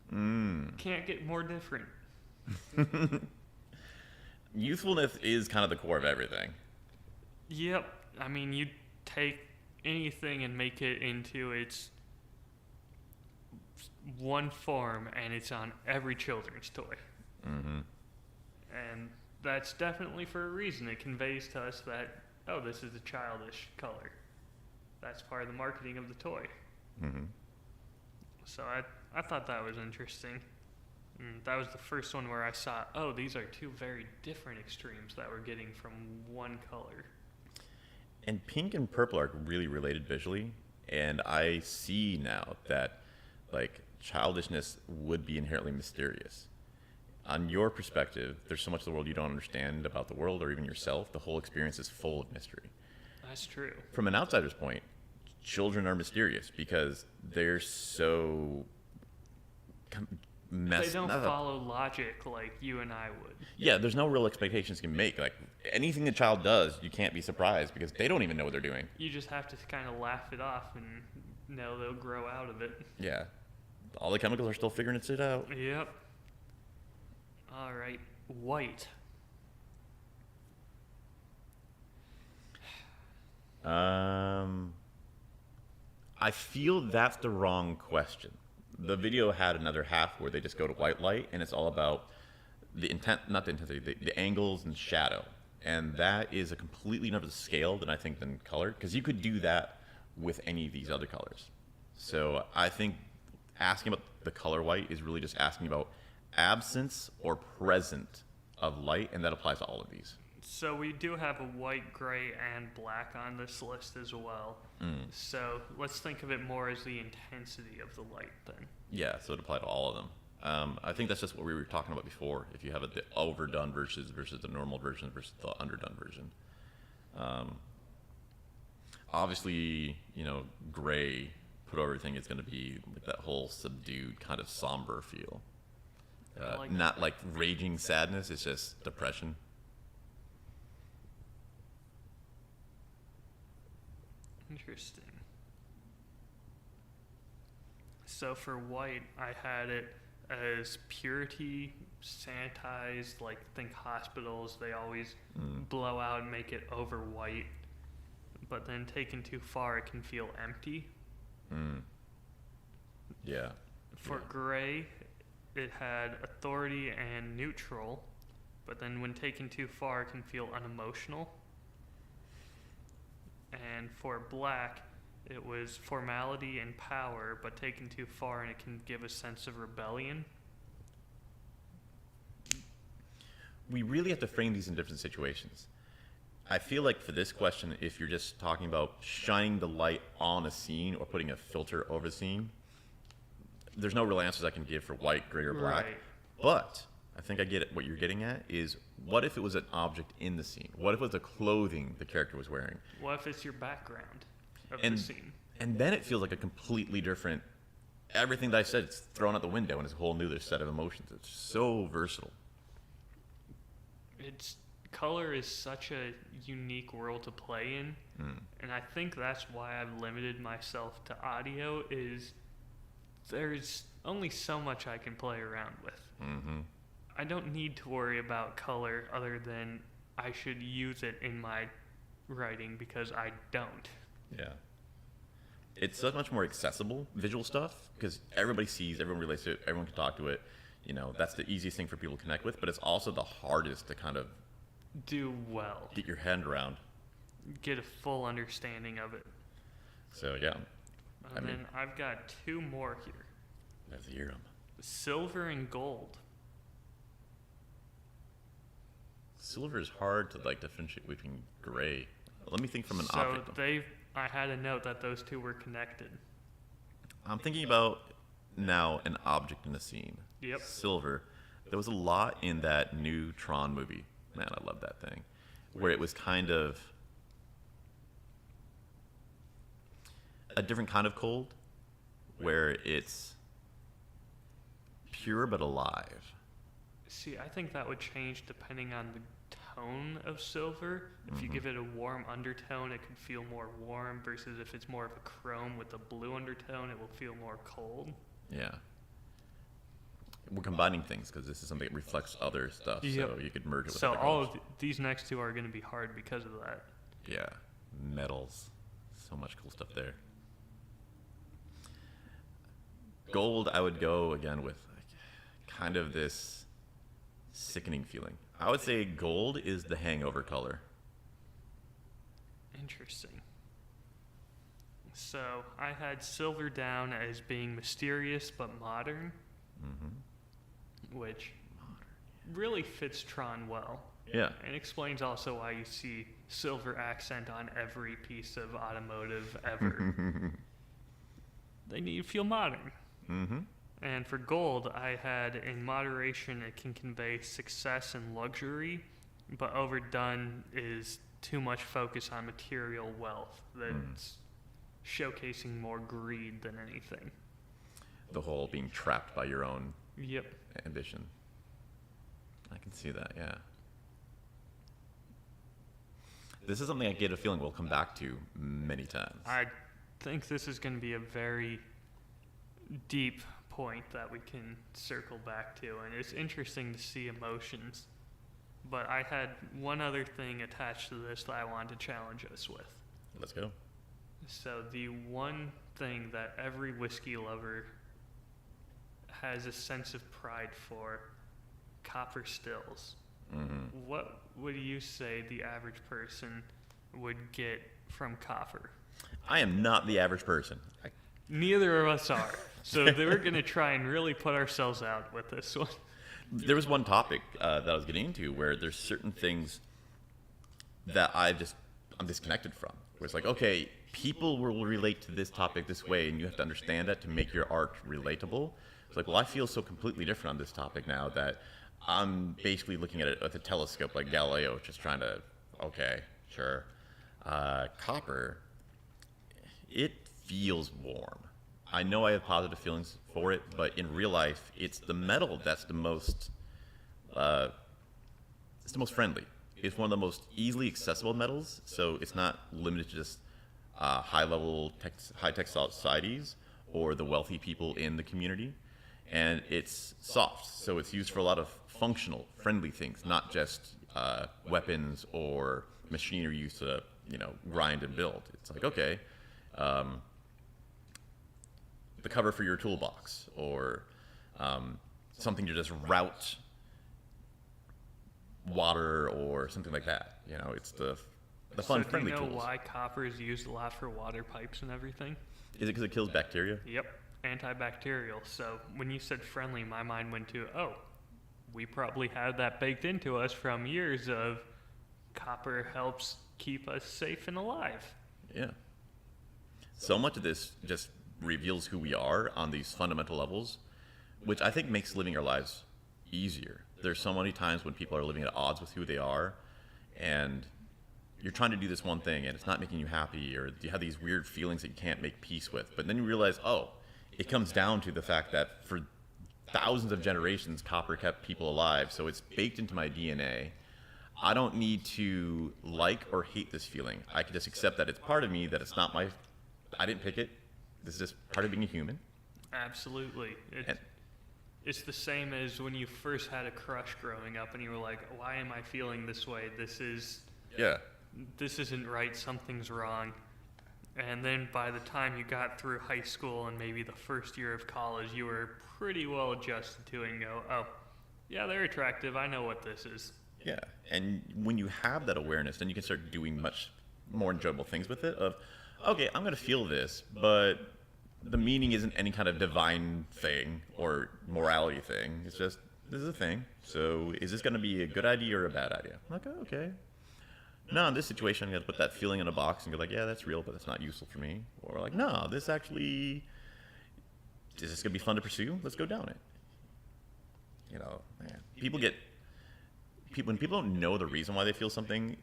Can't get more different. Youthfulness is kind of the core of everything. Yep. I mean, you take anything and make it into its one form, and it's on every children's toy. And that's definitely for a reason. It conveys to us that, oh, this is a childish color. That's part of the marketing of the toy. So I thought that was interesting. And that was the first one where I saw, oh, these are two very different extremes that we're getting from one color. And pink and purple are really related visually, and I see now that, like, childishness would be inherently mysterious. On your perspective, there's so much of the world you don't understand about the world or even yourself. The whole experience is full of mystery. That's true. From an outsider's point, children are mysterious because they're so They don't follow logic like you and I would. Yeah, there's no real expectations you can make. Like, anything a child does, you can't be surprised because they don't even know what they're doing. You just have to kind of laugh it off and know they'll grow out of it. Yeah. All the chemicals are still figuring it out. Yep. All right. White. I feel that's the wrong question. The video had another half where they just go to white light, and it's all about the not the intensity, the angles and shadow. And that is a completely another scale than I think than color, because you could do that with any of these other colors. So I think asking about the color white is really just asking about absence or present of light, and that applies to all of these. So we do have a white, gray, and black on this list as well. So let's think of it more as the intensity of the light then. Yeah, so it applies to all of them. I think that's just what we were talking about before. If you have the overdone versus the normal version versus the underdone version. Obviously, gray put over everything is going to be like that whole subdued kind of somber feel. Not like raging sadness, it's just depression. Interesting. So for white, I had it as purity, sanitized, like think hospitals, they always blow out and make it over white. But then taken too far, it can feel empty. Yeah. For gray, it had authority and neutral, but then when taken too far, it can feel unemotional. And for black, it was formality and power, but taken too far, and it can give a sense of rebellion. We really have to frame these in different situations. I feel like for this question, if you're just talking about shining the light on a scene or putting a filter over the scene, there's no real answers I can give for white, gray, or black. Right. But I think I get it. What you're getting at is, what if it was an object in the scene? What if it was the clothing the character was wearing? What if it's your background of the scene? And then it feels like a completely different, everything that I said, it's thrown out the window and it's a whole new set of emotions. It's so versatile. Color is such a unique world to play in, and I think that's why I've limited myself to audio, is there's only so much I can play around with. I don't need to worry about color other than I should use it in my writing because I don't. Yeah. It's so much more accessible, visual stuff, because everybody sees, everyone relates to it, everyone can talk to it. That's the easiest thing for people to connect with, but it's also the hardest to kind of do well. Get your hand around. Get a full understanding of it. So, yeah. And then I've got two more here. Let's hear them. Silver and gold. Silver is hard to like differentiate between gray. Let me think from an So object. I had a note that those two were connected. I'm thinking about now an object in a scene. Yep. Silver. There was a lot in that new Tron movie. Man, I love that thing. Where it was kind of a different kind of cold, where it's pure but alive. See, I think that would change depending on the tone of silver. If you give it a warm undertone, it could feel more warm, versus if it's more of a chrome with a blue undertone, it will feel more cold. Yeah. We're combining things because this is something that reflects other stuff, Yep. so you could merge it with So other all colors. of these next two are going to be hard because of that. Yeah. Metals. So much cool stuff there. Gold, I would go again with like, kind of this sickening feeling. I would say gold is the hangover color. Interesting. So I had silver down as being mysterious but modern, which really fits Tron well. Yeah. And explains also why you see silver accent on every piece of automotive ever. They need to feel modern. Mm-hmm. And for gold, I had in moderation, it can convey success and luxury, but overdone is too much focus on material wealth that's showcasing more greed than anything. The whole being trapped by your own Yep. ambition. I can see that, yeah. This is something I get a feeling we'll come back to many times. I think this is going to be a very deep point that we can circle back to, and it's interesting to see emotions. But I had one other thing attached to this that I wanted to challenge us with. Let's go. So the one thing that every whiskey lover has a sense of pride for, copper stills. What would you say the average person would get from copper? I am not the average person. Neither of us are. So we're going to try and really put ourselves out with this one. There was one topic that I was getting into where there's certain things that I'm disconnected from. Where it's like, okay, people will relate to this topic this way, and you have to understand that to make your art relatable. It's like, well, I feel so completely different on this topic now that I'm basically looking at it with a telescope like Galileo, just trying to, okay, sure. Copper, it feels warm. I know I have positive feelings for it, but in real life, it's the metal that's the most friendly. It's one of the most easily accessible metals, so it's not limited to just high-tech societies or the wealthy people in the community. And it's soft, so it's used for a lot of functional, friendly things, not just weapons or machinery used to, grind and build. It's like, okay, the cover for your toolbox, or something to just route water or something like that. It's the fun, So friendly do you know tools. why copper is used a lot for water pipes and everything? Is it because it kills bacteria? Yep, antibacterial. So when you said friendly, my mind went to, we probably had that baked into us from years of copper helps keep us safe and alive. Yeah. So much of this just reveals who we are on these fundamental levels, which I think makes living our lives easier. There's so many times when people are living at odds with who they are, and you're trying to do this one thing and it's not making you happy, or you have these weird feelings that you can't make peace with. But then you realize, it comes down to the fact that for thousands of generations, copper kept people alive, so it's baked into my DNA. I don't need to like or hate this feeling. I can just accept that it's part of me, that it's not I didn't pick it. This is just part of being a human. Absolutely. It's the same as when you first had a crush growing up and you were like, why am I feeling this way? This isn't right, something's wrong. And then by the time you got through high school and maybe the first year of college, you were pretty well adjusted to it and go, yeah, they're attractive, I know what this is. Yeah, and when you have that awareness, then you can start doing much more enjoyable things with it. Of, okay, I'm going to feel this, but the meaning isn't any kind of divine thing or morality thing. It's just, this is a thing. So is this going to be a good idea or a bad idea? I'm like, oh, okay. No, in this situation, I'm going to put that feeling in a box and go like, yeah, that's real, but that's not useful for me. Or like, no, this actually, is this going to be fun to pursue? Let's go down it. You know, man, when people don't know the reason why they feel something,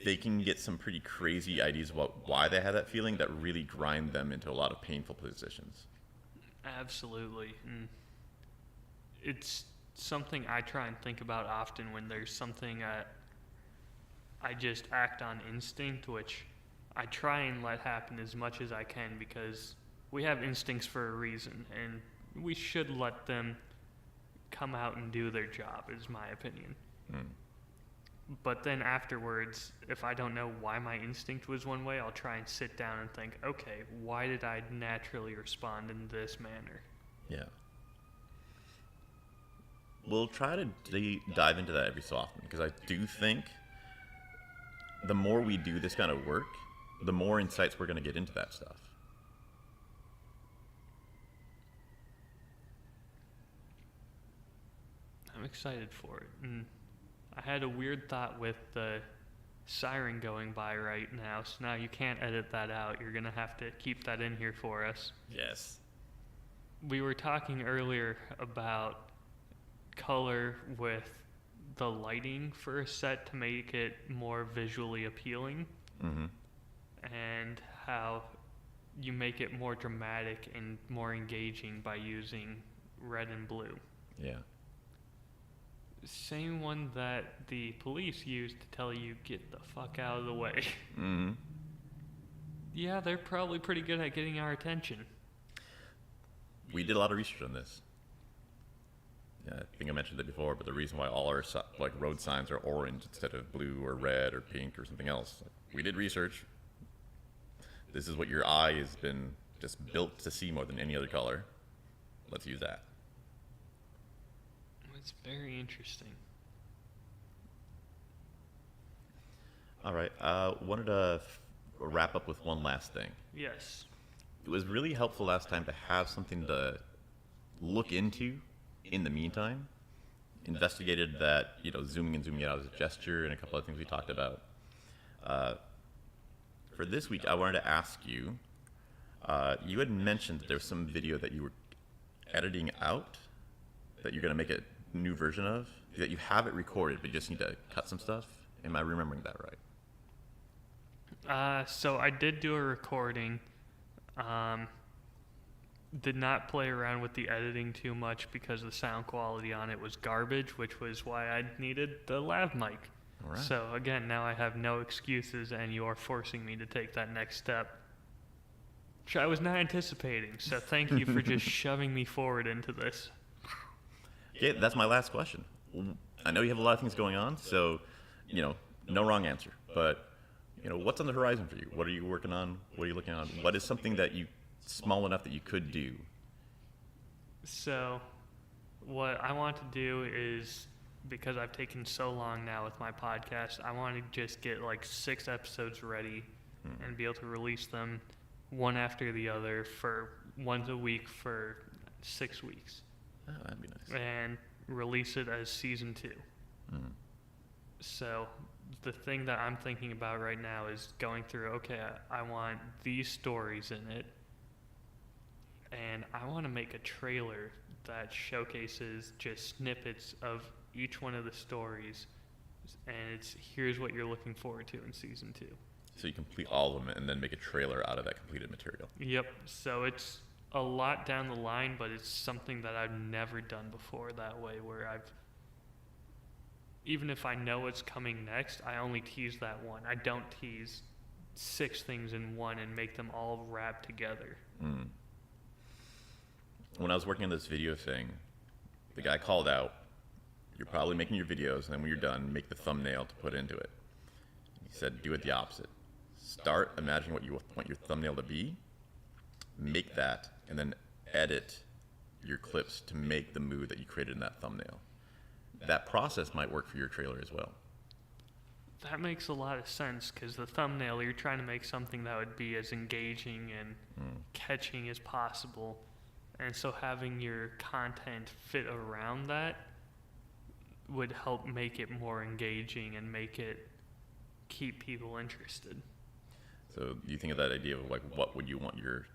they can get some pretty crazy ideas about why they have that feeling that really grind them into a lot of painful positions. Absolutely. And it's something I try and think about often when there's something I just act on instinct, which I try and let happen as much as I can, because we have instincts for a reason, and we should let them come out and do their job, is my opinion. But then afterwards, if I don't know why my instinct was one way, I'll try and sit down and think, okay, why did I naturally respond in this manner? Yeah. We'll try to dive into that every so often, because I do think the more we do this kind of work, the more insights we're going to get into that stuff. I'm excited for it. And I had a weird thought with the siren going by right now, so now you can't edit that out. You're going to have to keep that in here for us. Yes. We were talking earlier about color with the lighting for a set to make it more visually appealing, and how you make it more dramatic and more engaging by using red and blue. Yeah. Same one that the police used to tell you, get the fuck out of the way. Yeah, they're probably pretty good at getting our attention. We did a lot of research on this. Yeah, I think I mentioned it before, but the reason why all our road signs are orange instead of blue or red or pink or something else, we did research. This is what your eye has been just built to see more than any other color. Let's use that. It's very interesting. All right. Wanted to wrap up with one last thing. Yes. It was really helpful last time to have something to look into in the meantime. Investigated that, zooming in, zooming out as a gesture, and a couple of things we talked about. For this week, I wanted to ask you, you had mentioned that there was some video that you were editing out that you're going to make a new version of, that you have it recorded, but you just need to cut some stuff. Am I remembering that right? So I did do a recording. Did not play around with the editing too much because the sound quality on it was garbage, which was why I needed the lav mic. All right. So again, now I have no excuses, and you are forcing me to take that next step, which I was not anticipating. So thank you for just shoving me forward into this. Okay, that's my last question. I know you have a lot of things going on, so, no wrong answer. But, what's on the horizon for you? What are you working on? What are you looking on? What is something that small enough that you could do? So, what I want to do is, because I've taken so long now with my podcast, I want to just get 6 episodes ready and be able to release them one after the other for once a week for 6 weeks. Oh, that'd be nice. And release it as season 2. So the thing that I'm thinking about right now is going through, okay, I want these stories in it, and I want to make a trailer that showcases just snippets of each one of the stories, and here's what you're looking forward to in season 2. So you complete all of them and then make a trailer out of that completed material. Yep. So it's a lot down the line, but it's something that I've never done before that way, where even if I know what's coming next, I only tease that one. I don't tease 6 things in one and make them all wrap together. When I was working on this video thing, the guy called out, you're probably making your videos, and then when you're done, make the thumbnail to put into it. He said, do it the opposite. Start imagining what you want your thumbnail to be, make that, and then edit your clips to make the mood that you created in that thumbnail. That process might work for your trailer as well. That makes a lot of sense because the thumbnail, you're trying to make something that would be as engaging and catching as possible. And so having your content fit around that would help make it more engaging and make it keep people interested. So you think of that idea of like, what would you want your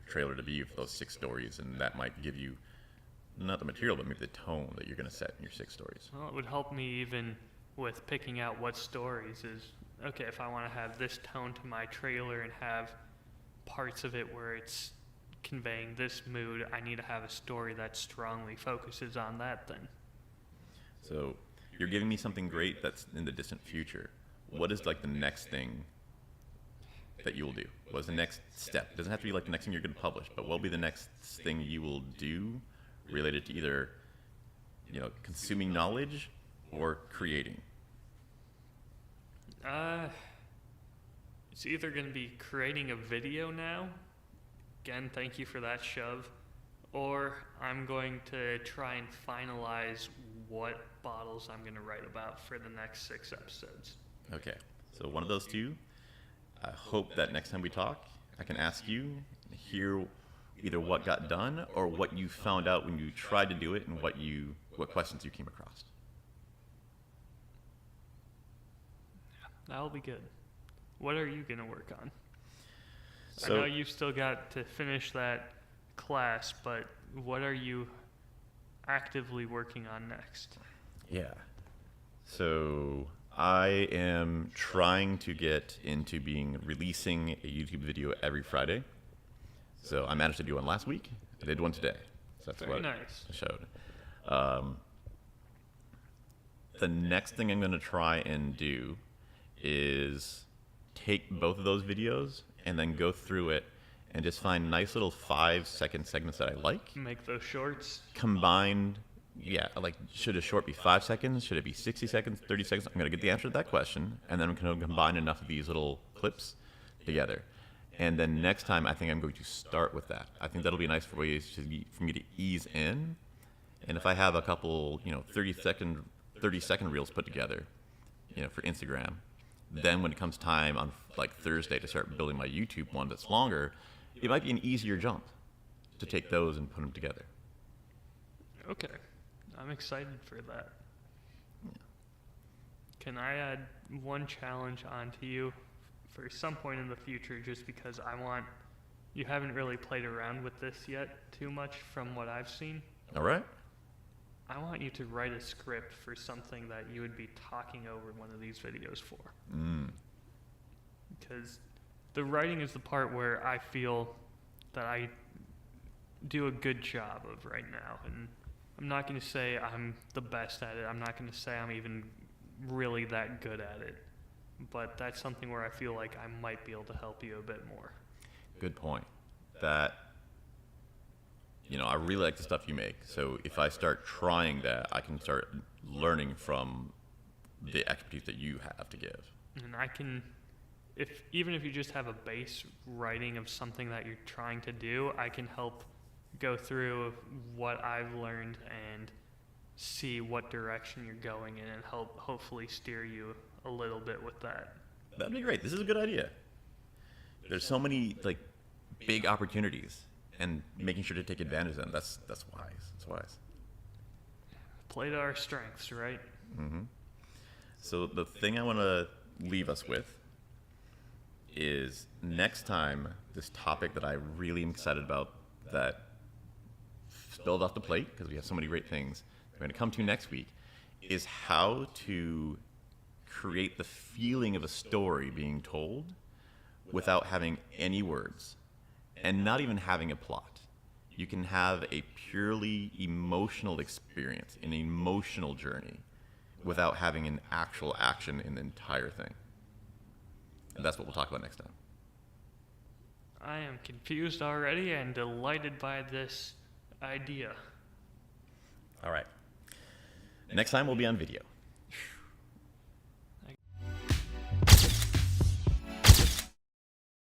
trailer to be for those 6 stories, and that might give you not the material, but maybe the tone that you're going to set in your 6 stories. Well, it would help me even with picking out what stories is, okay, if I want to have this tone to my trailer and have parts of it where it's conveying this mood, I need to have a story that strongly focuses on that then. So you're giving me something great that's in the distant future. What is like the next thing that you will do? What's the next step? It doesn't have to be like the next thing you're going to publish, but what will be the next thing you will do related to either, consuming knowledge or creating? It's either going to be creating a video now. Again, thank you for that shove. Or I'm going to try and finalize what bottles I'm going to write about for the next 6 episodes. Okay, so one of those two. I hope that next time we talk, I can ask you, hear either what got done or what you found out when you tried to do it and what questions you came across. That'll be good. What are you going to work on? So, I know you've still got to finish that class, but what are you actively working on next? Yeah. So I am trying to get into releasing a YouTube video every Friday. So I managed to do one last week. I did one today. So that's Very what nice. I showed. The next thing I'm going to try and do is take both of those videos and then go through it and just find nice little 5-second segments that I like. Make those shorts. Combined, should a short be 5 seconds? Should it be 60 seconds, 30 seconds? I'm going to get the answer to that question, and then I'm going to combine enough of these little clips together. And then next time, I think I'm going to start with that. I think that'll be a nice way for me to ease in. And if I have a couple, 30-second reels put together, for Instagram, then when it comes time on like Thursday to start building my YouTube one that's longer, it might be an easier jump to take those and put them together. Okay. I'm excited for that. Yeah. Can I add one challenge onto you for some point in the future, just because you haven't really played around with this yet too much from what I've seen? All right. I want you to write a script for something that you would be talking over one of these videos for. Because the writing is the part where I feel that I do a good job of right now. And I'm not going to say I'm the best at it. I'm not going to say I'm even really that good at it. But that's something where I feel like I might be able to help you a bit more. Good point. That, I really like the stuff you make. So if I start trying that, I can start learning from the expertise that you have to give. And I can, even if you just have a base writing of something that you're trying to do, I can help go through what I've learned and see what direction you're going in and help hopefully steer you a little bit with that. That'd be great. This is a good idea. There's so many big opportunities, and making sure to take advantage of them. That's wise. That's wise. Play to our strengths, right? Mm-hmm. So the thing I want to leave us with is next time, this topic that I really am excited about that spilled off the plate, because we have so many great things we're going to come to next week, is how to create the feeling of a story being told without having any words and not even having a plot. You can have a purely emotional experience, an emotional journey, without having an actual action in the entire thing. And that's what we'll talk about next time. I am confused already and delighted by this idea. All right. Next time we'll be on video.